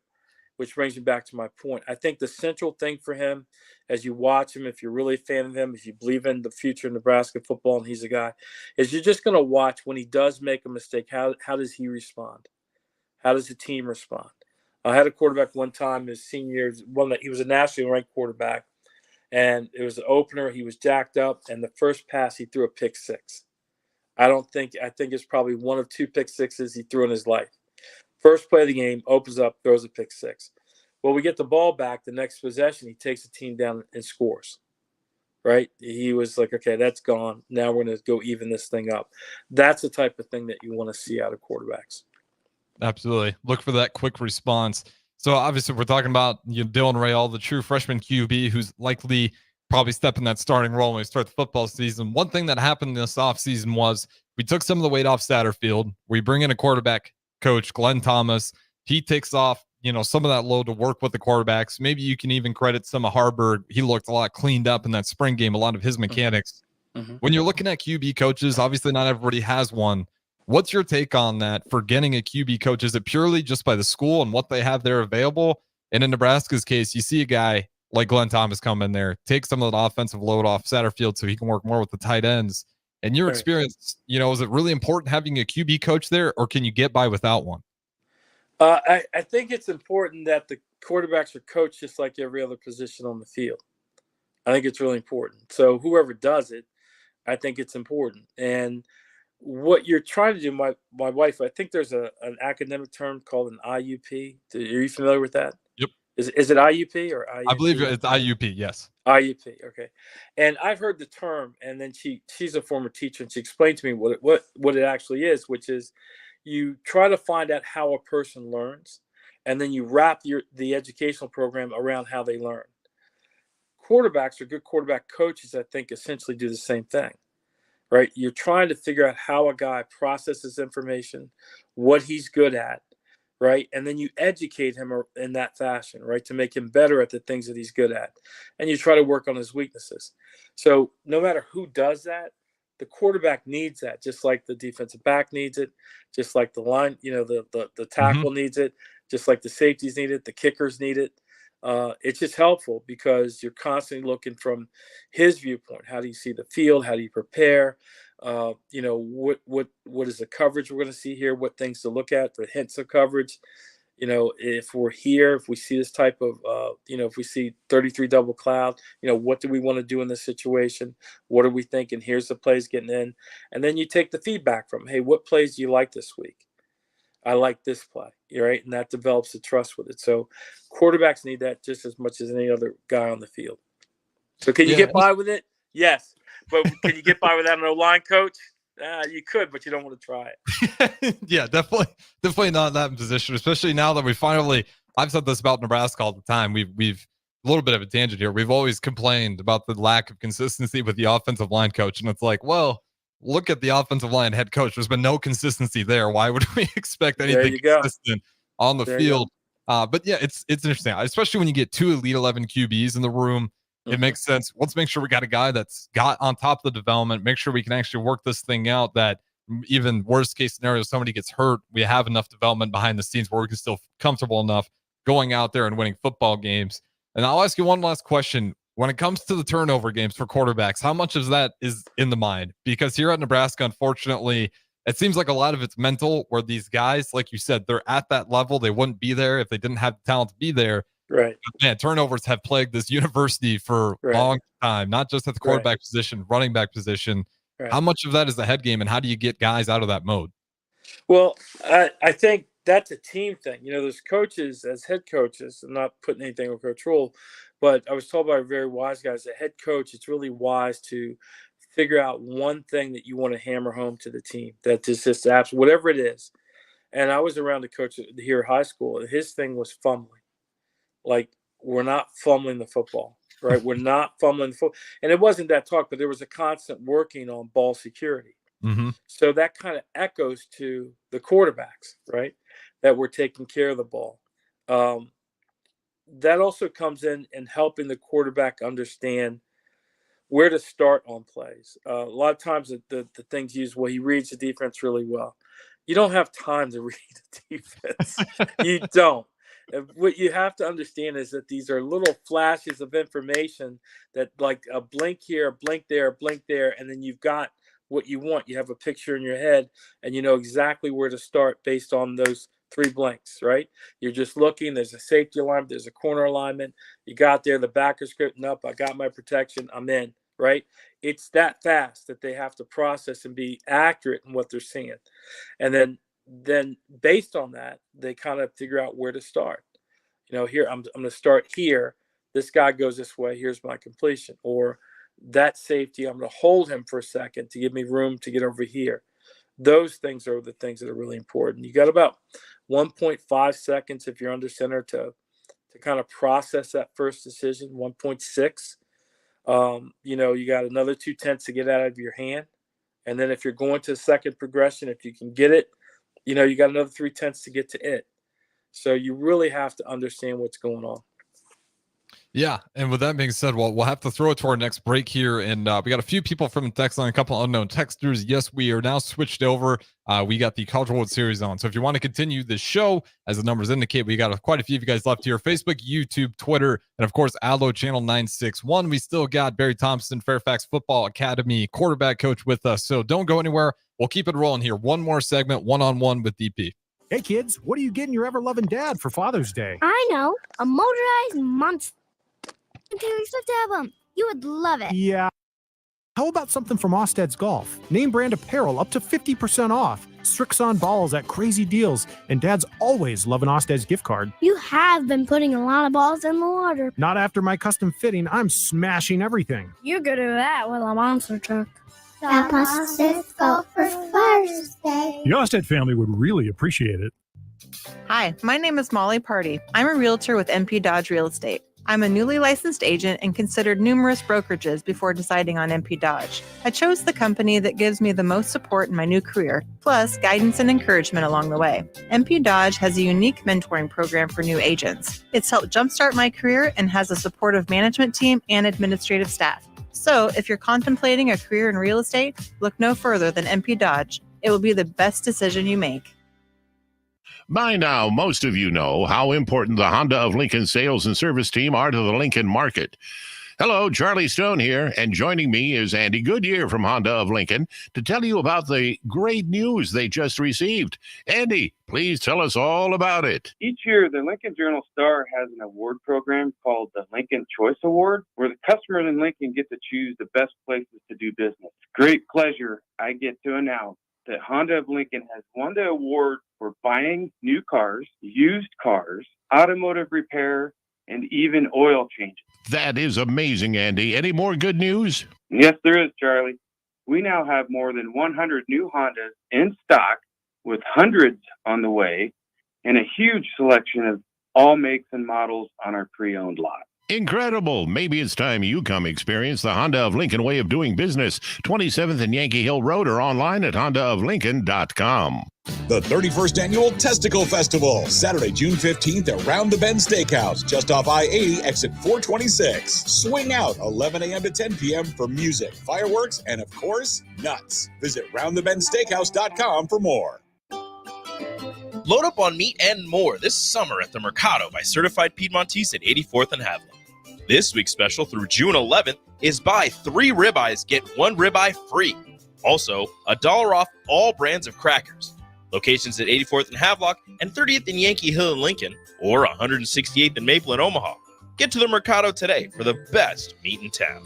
Which brings me back to my point. I think the central thing for him, as you watch him, if you're really a fan of him, if you believe in the future of Nebraska football and he's a guy, is you're just going to watch when he does make a mistake, how does he respond? How does the team respond? I had a quarterback one time his senior year, he was a nationally ranked quarterback, and it was the opener. He was jacked up, and the first pass he threw a pick six. I think it's probably one of 2 pick sixes he threw in his life. First play of the game, opens up, throws a pick six. Well, we get the ball back. The next possession, he takes the team down and scores, right? He was like, okay, that's gone. Now we're going to go even this thing up. That's the type of thing that you want to see out of quarterbacks.
Absolutely. Look for that quick response. So obviously we're talking about Dylan Rayall, the true freshman QB, who's likely probably step in that starting role when we start the football season. One thing that happened this offseason was we took some of the weight off Satterfield. We bring in a quarterback coach, Glenn Thomas. He takes off, some of that load to work with the quarterbacks. Maybe you can even credit some of Harburg. He looked a lot cleaned up in that spring game, a lot of his mechanics. When you're looking at QB coaches, obviously not everybody has one. What's your take on that for getting a QB coach? Is it purely just by the school and what they have there available? And in Nebraska's case, you see a guy like Glenn Thomas come in there, take some of the offensive load off Satterfield so he can work more with the tight ends. And your experience, is it really important having a QB coach there, or can you get by without one?
I think it's important that the quarterbacks are coached just like every other position on the field. I think it's really important. So whoever does it, I think it's important. And what you're trying to do, my wife, I think there's an academic term called an IUP. Are you familiar with that?
Yep.
Is it IUP or IUP?
I believe it's IUP, yes.
IUP, okay. And I've heard the term, and then she's a former teacher, and she explained to me what it actually is, which is you try to find out how a person learns, and then you wrap the educational program around how they learn. Quarterbacks or good quarterback coaches, I think, essentially do the same thing, right? You're trying to figure out how a guy processes information, what he's good at, right? And then you educate him in that fashion, right? To make him better at the things that he's good at. And you try to work on his weaknesses. So no matter who does that, the quarterback needs that, just like the defensive back needs it, just like the line, the tackle needs it, just like the safeties need it, the kickers need it. It's just helpful because you're constantly looking from his viewpoint. How do you see the field? How do you prepare? What is the coverage we're going to see here? What things to look at, the hints of coverage. If we're here, if we see this type of, if we see 33 double cloud, what do we want to do in this situation? What are we thinking? Here's the plays getting in. And then you take the feedback from, hey, what plays do you like this week? I like this play, right? And that develops the trust with it. So quarterbacks need that just as much as any other guy on the field. So can you get by with it? Yes. But can you get by without an O-line coach? You could, but you don't want to try
it. Yeah, definitely not in that position, especially now that I've said this about Nebraska all the time. We've a little bit of a tangent here. We've always complained about the lack of consistency with the offensive line coach. And it's like, well, look at the offensive line head coach. There's been no consistency there. Why would we expect anything consistent on the field? But yeah, it's interesting, especially when you get 2 Elite 11 QBs in the room. It makes sense. Let's make sure we got a guy that's got on top of the development, make sure we can actually work this thing out, that even worst case scenario, somebody gets hurt, we have enough development behind the scenes where we can still feel comfortable enough going out there and winning football games. And I'll ask you one last question. When it comes to the turnover games for quarterbacks, how much of that is in the mind? Because here at Nebraska, unfortunately, it seems like a lot of it's mental, where these guys, like you said, they're at that level. They wouldn't be there if they didn't have the talent to be there.
Right.
But man, turnovers have plagued this university for a long time, not just at the quarterback position, running back position. How much of that is the head game, and how do you get guys out of that mode?
Well, I think that's a team thing. There's coaches as head coaches. I'm not putting anything on Coach Rule, but I was told by very wise guys, a head coach, it's really wise to figure out one thing that you want to hammer home to the team. That is just absolutely whatever it is. And I was around a coach here at high school, and his thing was fumbling. Like, we're not fumbling the football, right? We're not fumbling the football. And it wasn't that talk, but there was a constant working on ball security.
Mm-hmm.
So that kind of echoes to the quarterbacks, right? That we're taking care of the ball. That also comes in and helping the quarterback understand where to start on plays. A lot of times the things used, well, he reads the defense really well. You don't have time to read the defense. You don't. And what you have to understand is that these are little flashes of information that, like, a blink here, a blink there, and then you've got what you want. You have a picture in your head, and you know exactly where to start based on those 3 blinks, right? You're just looking. There's a safety alignment. There's a corner alignment. You got there. The backer's scripting up. I got my protection. I'm in, right? It's that fast that they have to process and be accurate in what they're seeing. And then based on that, they kind of figure out where to start. Here, I'm going to start here. This guy goes this way. Here's my completion. Or that safety, I'm going to hold him for a second to give me room to get over here. Those things are the things that are really important. You got about 1.5 seconds if you're under center to kind of process that first decision. 1.6. You got another 0.2 to get out of your hand. And then if you're going to a second progression, if you can get it, you got another 0.3 to get to it. So you really have to understand what's going on.
Yeah, and with that being said, we'll have to throw it to our next break here, and we got a few people from the text line, a couple unknown texters. Yes, we are now switched over. We got the College World Series on, so if you want to continue the show, as the numbers indicate, we got quite a few of you guys left here: Facebook, YouTube, Twitter, and of course, Allo Channel 961. We still got Barry Thompson, Fairfax Football Academy quarterback coach, with us. So don't go anywhere. We'll keep it rolling here. One more segment, one-on-one with DP.
Hey kids, what are you getting your ever-loving dad for Father's Day?
I know, a motorized monster. Taylor Swift album. You would love it.
Yeah. How about something from Osted's Golf? Name brand apparel up to 50% off. Strixon balls at crazy deals. And Dad's always love an Osted's gift card.
You have been putting a lot of balls in the water.
Not after my custom fitting. I'm smashing everything.
You could do that with a monster truck.
Stop Osted's Golf for Father's Day.
The Osted family would really appreciate it.
Hi, my name is Molly Party. I'm a realtor with MP Dodge Real Estate. I'm a newly licensed agent and considered numerous brokerages before deciding on MP Dodge. I chose the company that gives me the most support in my new career, plus guidance and encouragement along the way. MP Dodge has a unique mentoring program for new agents. It's helped jumpstart my career and has a supportive management team and administrative staff. So if you're contemplating a career in real estate, look no further than MP Dodge. It will be the best decision you make.
By now, most of you know how important the Honda of Lincoln sales and service team are to the Lincoln market. Hello, Charlie Stone here, and joining me is Andy Goodyear from Honda of Lincoln to tell you about the great news they just received. Andy, please tell us all about it.
Each year, the Lincoln Journal-Star has an award program called the Lincoln Choice Award, where the customers in Lincoln get to choose the best places to do business. Great pleasure, I get to announce that Honda of Lincoln has won the award for buying new cars, used cars, automotive repair, and even oil changes.
That is amazing, Andy. Any more good news?
Yes, there is, Charlie. We now have more than 100 new Hondas in stock, with hundreds on the way, and a huge selection of all makes and models on our pre-owned lot.
Incredible. Maybe it's time you come experience the Honda of Lincoln way of doing business. 27th and Yankee Hill Road, or online at hondaoflincoln.com.
The 31st Annual Testicle Festival, Saturday, June 15th at Round the Bend Steakhouse, just off I-80, exit 426. Swing out 11 a.m. to 10 p.m. for music, fireworks, and, of course, nuts. Visit roundthebendsteakhouse.com for more.
Load up on meat and more this summer at the Mercado by Certified Piedmontese at 84th and Haviland. This week's special through June 11th is buy 3 ribeyes, get 1 ribeye free. Also, $1 off all brands of crackers. Locations at 84th and Havelock and 30th and Yankee Hill in Lincoln, or 168th and Maple in Omaha. Get to the Mercado today for the best meat in town.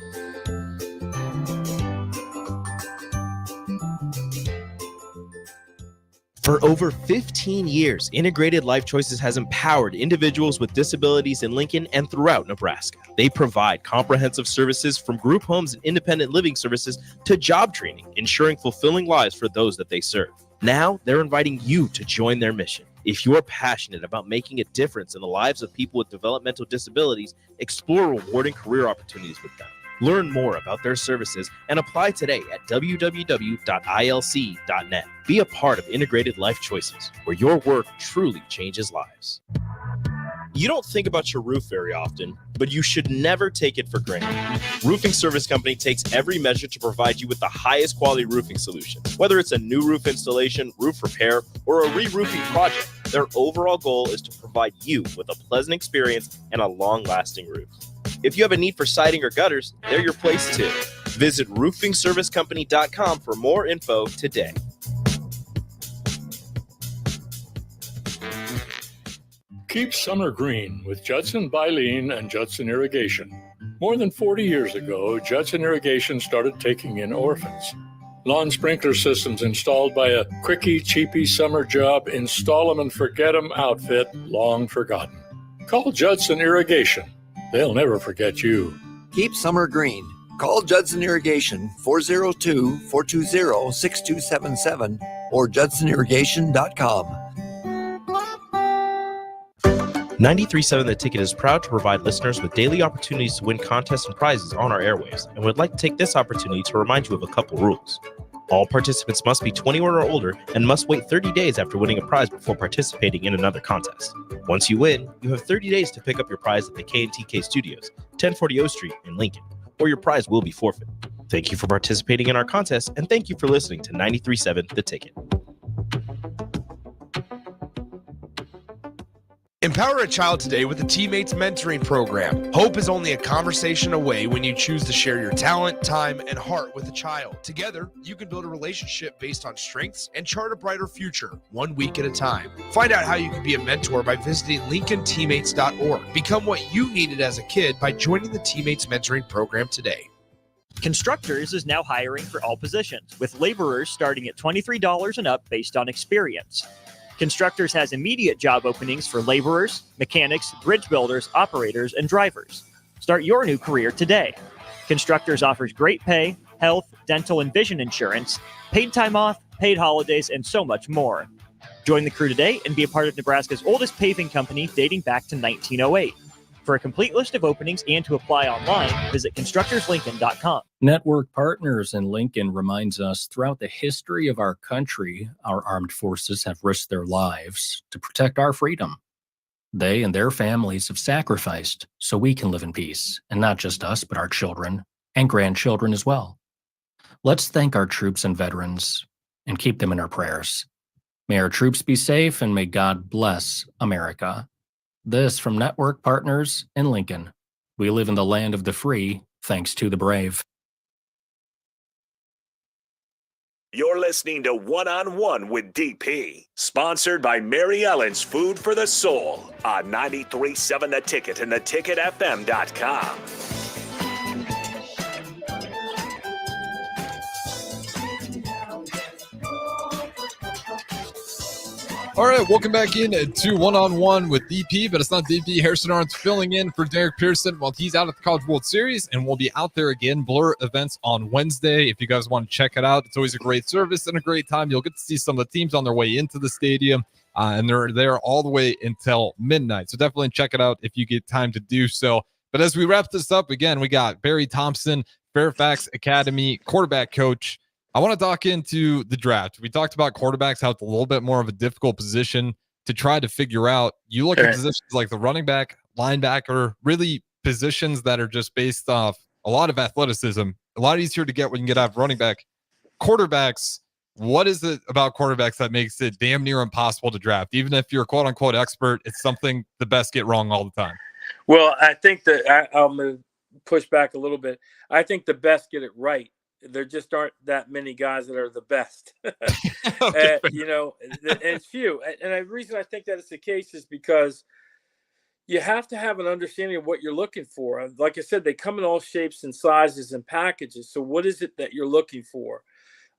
For over 15 years, Integrated Life Choices has empowered individuals with disabilities in Lincoln and throughout Nebraska. They provide comprehensive services from group homes and independent living services to job training, ensuring fulfilling lives for those that they serve. Now, they're inviting you to join their mission. If you're passionate about making a difference in the lives of people with developmental disabilities, explore rewarding career opportunities with them. Learn more about their services and apply today at www.ilc.net. Be a part of Integrated Life Choices, where your work truly changes lives. You don't think about your roof very often, but you should never take it for granted. Roofing Service Company takes every measure to provide you with the highest quality roofing solution. Whether it's a new roof installation, roof repair, or a re-roofing project, their overall goal is to provide you with a pleasant experience and a long-lasting roof. If you have a need for siding or gutters, they're your place too. Visit roofingservicecompany.com for more info today.
Keep summer green with Judson Bylene and Judson Irrigation. More than 40 years ago, Judson Irrigation started taking in orphans. Lawn sprinkler systems installed by a quickie, cheapy summer job, install 'em and forget 'em outfit long forgotten. Call Judson Irrigation. They'll never forget you.
Keep summer green. Call Judson Irrigation 402-420-6277 or judsonirrigation.com.
93.7 The Ticket is proud to provide listeners with daily opportunities to win contests and prizes on our airwaves, and would like to take this opportunity to remind you of a couple rules. All participants must be 21 or older and must wait 30 days after winning a prize before participating in another contest. Once you win, you have 30 days to pick up your prize at the K&TK Studios, 1040 O Street in Lincoln, or your prize will be forfeit. Thank you for participating in our contest, and thank you for listening to 93.7 The Ticket.
Empower a child today with the Teammates Mentoring Program. Hope is only a conversation away when you choose to share your talent, time, and heart with a child. Together, you can build a relationship based on strengths and chart a brighter future, 1 week at a time. Find out how you can be a mentor by visiting LincolnTeammates.org. Become what you needed as a kid by joining the Teammates Mentoring Program today.
Constructors is now hiring for all positions, with laborers starting at $23 and up based on experience. Constructors has immediate job openings for laborers, mechanics, bridge builders, operators, and drivers. Start your new career today. Constructors offers great pay, health, dental, and vision insurance, paid time off, paid holidays, and so much more. Join the crew today and be a part of Nebraska's oldest paving company dating back to 1908. For a complete list of openings and to apply online, visit constructorslincoln.com.
Network Partners in Lincoln reminds us throughout the history of our country, our armed forces have risked their lives to protect our freedom. They and their families have sacrificed so we can live in peace, and not just us, but our children and grandchildren as well. Let's thank our troops and veterans and keep them in our prayers. May our troops be safe and may God bless America. This from Network Partners in Lincoln. We live in the land of the free, thanks to the brave.
You're listening to One-on-One with DP, sponsored by Mary Ellen's Food for the Soul on 93.7 The Ticket and theticketfm.com.
All right, welcome back in to One-on-One with DP, but it's not DP. Harrison Arns filling in for Derek Pearson while he's out at the College World Series, and we'll be out there again. Blur events on Wednesday. If you guys want to check it out, it's always a great service and a great time. You'll get to see some of the teams on their way into the stadium, and they're there all the way until midnight. So definitely check it out if you get time to do so. But as we wrap this up, again, we got Barry Thompson, Fairfax Academy quarterback coach. I want to talk into the draft. We talked about quarterbacks, how it's a little bit more of a difficult position to try to figure out. You look at positions like the running back, linebacker, really positions that are just based off a lot of athleticism, a lot easier to get when you get out of running back. Quarterbacks, what is it about quarterbacks that makes it damn near impossible to draft? Even if you're a quote unquote expert, it's something the best get wrong all the time.
Well, I think that I'm going to push back a little bit. I think the best get it right. There just aren't that many guys that are the best,
Okay,
and it's few. And the reason I think that it's the case is because you have to have an understanding of what you're looking for. Like I said, they come in all shapes and sizes and packages. So what is it that you're looking for?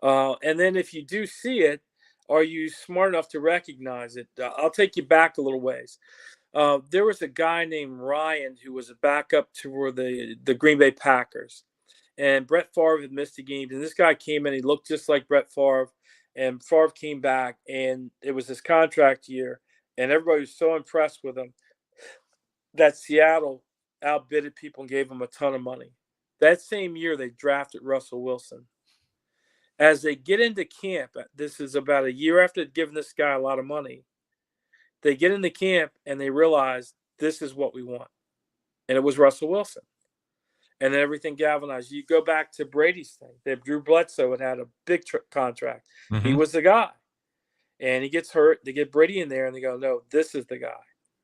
And then if you do see it, Are you smart enough to recognize it? I'll take you back a little ways. There was a guy named Ryan who was a backup for the Green Bay Packers, and Brett Favre had missed a game, and this guy came in. He looked just like Brett Favre, and Favre came back, and it was his contract year, and everybody was so impressed with him that Seattle outbidded people and gave him a ton of money. That same year, they drafted Russell Wilson. As they get into camp, this is about a year after giving this guy a lot of money, they get into camp and they realize this is what we want. And it was Russell Wilson. And then everything galvanized. You go back to Brady's thing. Drew Bledsoe had a big contract. He was the guy. And he gets hurt. They get Brady in there and they go, no, this is the guy.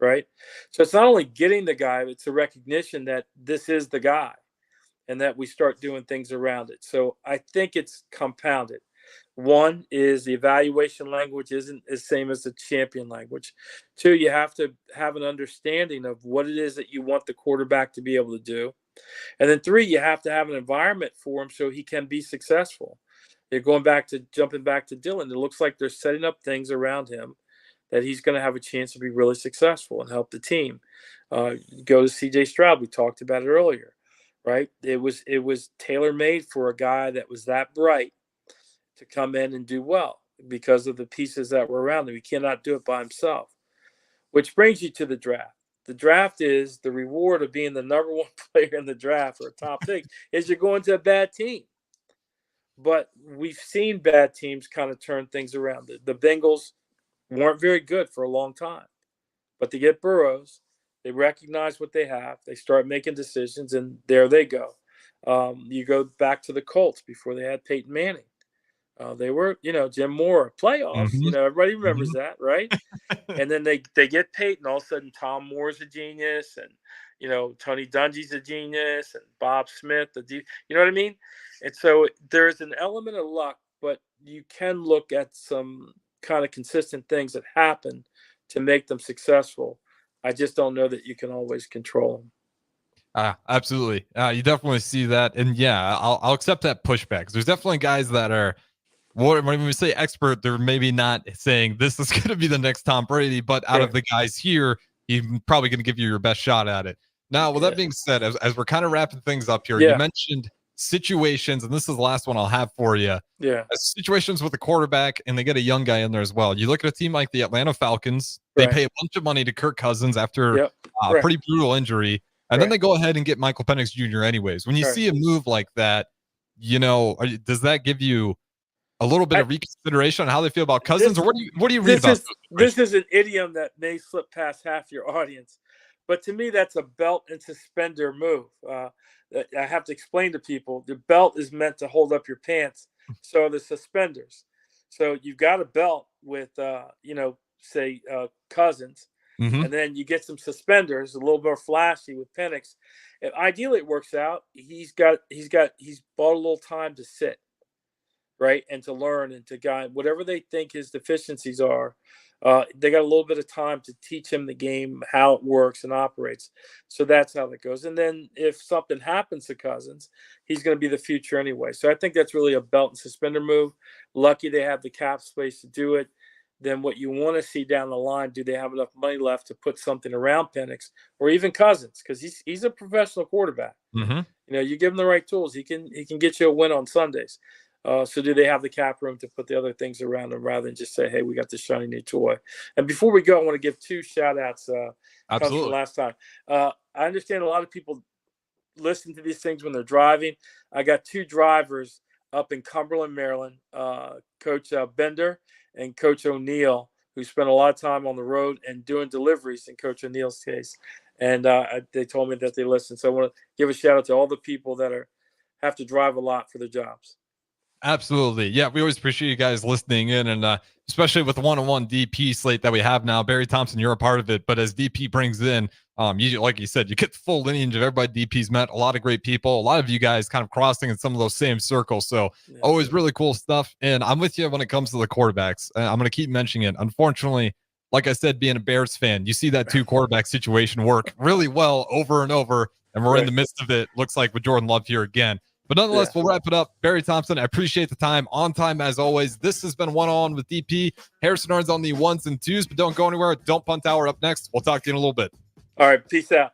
Right? So it's not only getting the guy, it's a recognition that this is the guy and that we start doing things around it. So I think it's compounded. One is the evaluation language isn't the same as the champion language. Two, you have to have an understanding of what it is that you want the quarterback to be able to do. And then three, you have to have an environment for him so he can be successful. They're jumping back to Dylan. It looks like they're setting up things around him that he's going to have a chance to be really successful and help the team. Go to CJ Stroud. We talked about it earlier, right? It was tailor-made for a guy that was that bright to come in and do well because of the pieces that were around him. He cannot do it by himself, which brings you to the draft. The draft is the reward of being the number one player in the draft or a top pick is you're going to a bad team. But we've seen bad teams kind of turn things around. The Bengals weren't very good for a long time, but they get Burrows. They recognize what they have. They start making decisions, and there they go. You go back to the Colts before they had Peyton Manning. They were, Jim Moore, playoffs. Everybody remembers that, right? And then they get Peyton. All of a sudden, Tom Moore's a genius, and Tony Dungy's a genius, and Bob Smith, you know what I mean? And so there's an element of luck, but you can look at some kind of consistent things that happen to make them successful. I just don't know that you can always control them.
Absolutely. You definitely see that. And yeah, I'll accept that pushback. There's definitely guys that are, when we say expert, they're maybe not saying this is going to be the next Tom Brady, but out of the guys here, he's probably going to give you your best shot at it. Now, with that being said, as we're kind of wrapping things up here, you mentioned situations, and this is the last one I'll have for you.
Yeah.
Situations with a quarterback, and they get a young guy in there as well. You look at a team like the Atlanta Falcons, they pay a bunch of money to Kirk Cousins after a pretty brutal injury, and then they go ahead and get Michael Penix Jr. anyways. When you see a move like that, does that give you a little bit of reconsideration on how they feel about Cousins, or what do you read about
this is an idiom that may slip past half your audience, but to me, that's a belt and suspender move. I have to explain to people, the belt is meant to hold up your pants. So the suspenders. So you've got a belt with, say Cousins, and then you get some suspenders, a little more flashy with Penix. And ideally, it works out. He's bought a little time to sit, right, and to learn and to guide whatever they think his deficiencies are. They got a little bit of time to teach him the game, how it works and operates. So that's how that goes. And then if something happens to Cousins, he's going to be the future anyway. So I think that's really a belt and suspender move. Lucky they have the cap space to do it. Then what you want to see down the line, do they have enough money left to put something around Penix or even Cousins? Because he's a professional quarterback. You give him the right tools, he can get you a win on Sundays. So do they have the cap room to put the other things around them rather than just say, hey, we got this shiny new toy? And before we go, I want to give two shout outs. Absolutely. From last time. I understand a lot of people listen to these things when they're driving. I got two drivers up in Cumberland, Maryland, Coach Bender and Coach O'Neill, who spent a lot of time on the road and doing deliveries in Coach O'Neill's case. And they told me that they listen. So I want to give a shout out to all the people that have to drive a lot for their jobs.
Absolutely. Yeah, we always appreciate you guys listening in, and especially with the one-on-one DP slate that we have now. Barry Thompson, you're a part of it, but as DP brings in, like you said, you get the full lineage of everybody DP's met, a lot of great people, a lot of you guys kind of crossing in some of those same circles. So always really cool stuff. And I'm with you when it comes to the quarterbacks. I'm going to keep mentioning it. Unfortunately, like I said, being a Bears fan, you see that two quarterback situation work really well over and over, and we're in the midst of it. Looks like with Jordan Love here again. But nonetheless, we'll wrap it up. Barry Thompson, I appreciate the time. On time as always. This has been One On with DP. Harrison Arns on the 1s and 2s, but don't go anywhere. Don't punt hour up next. We'll talk to you in a little bit.
All right. Peace out.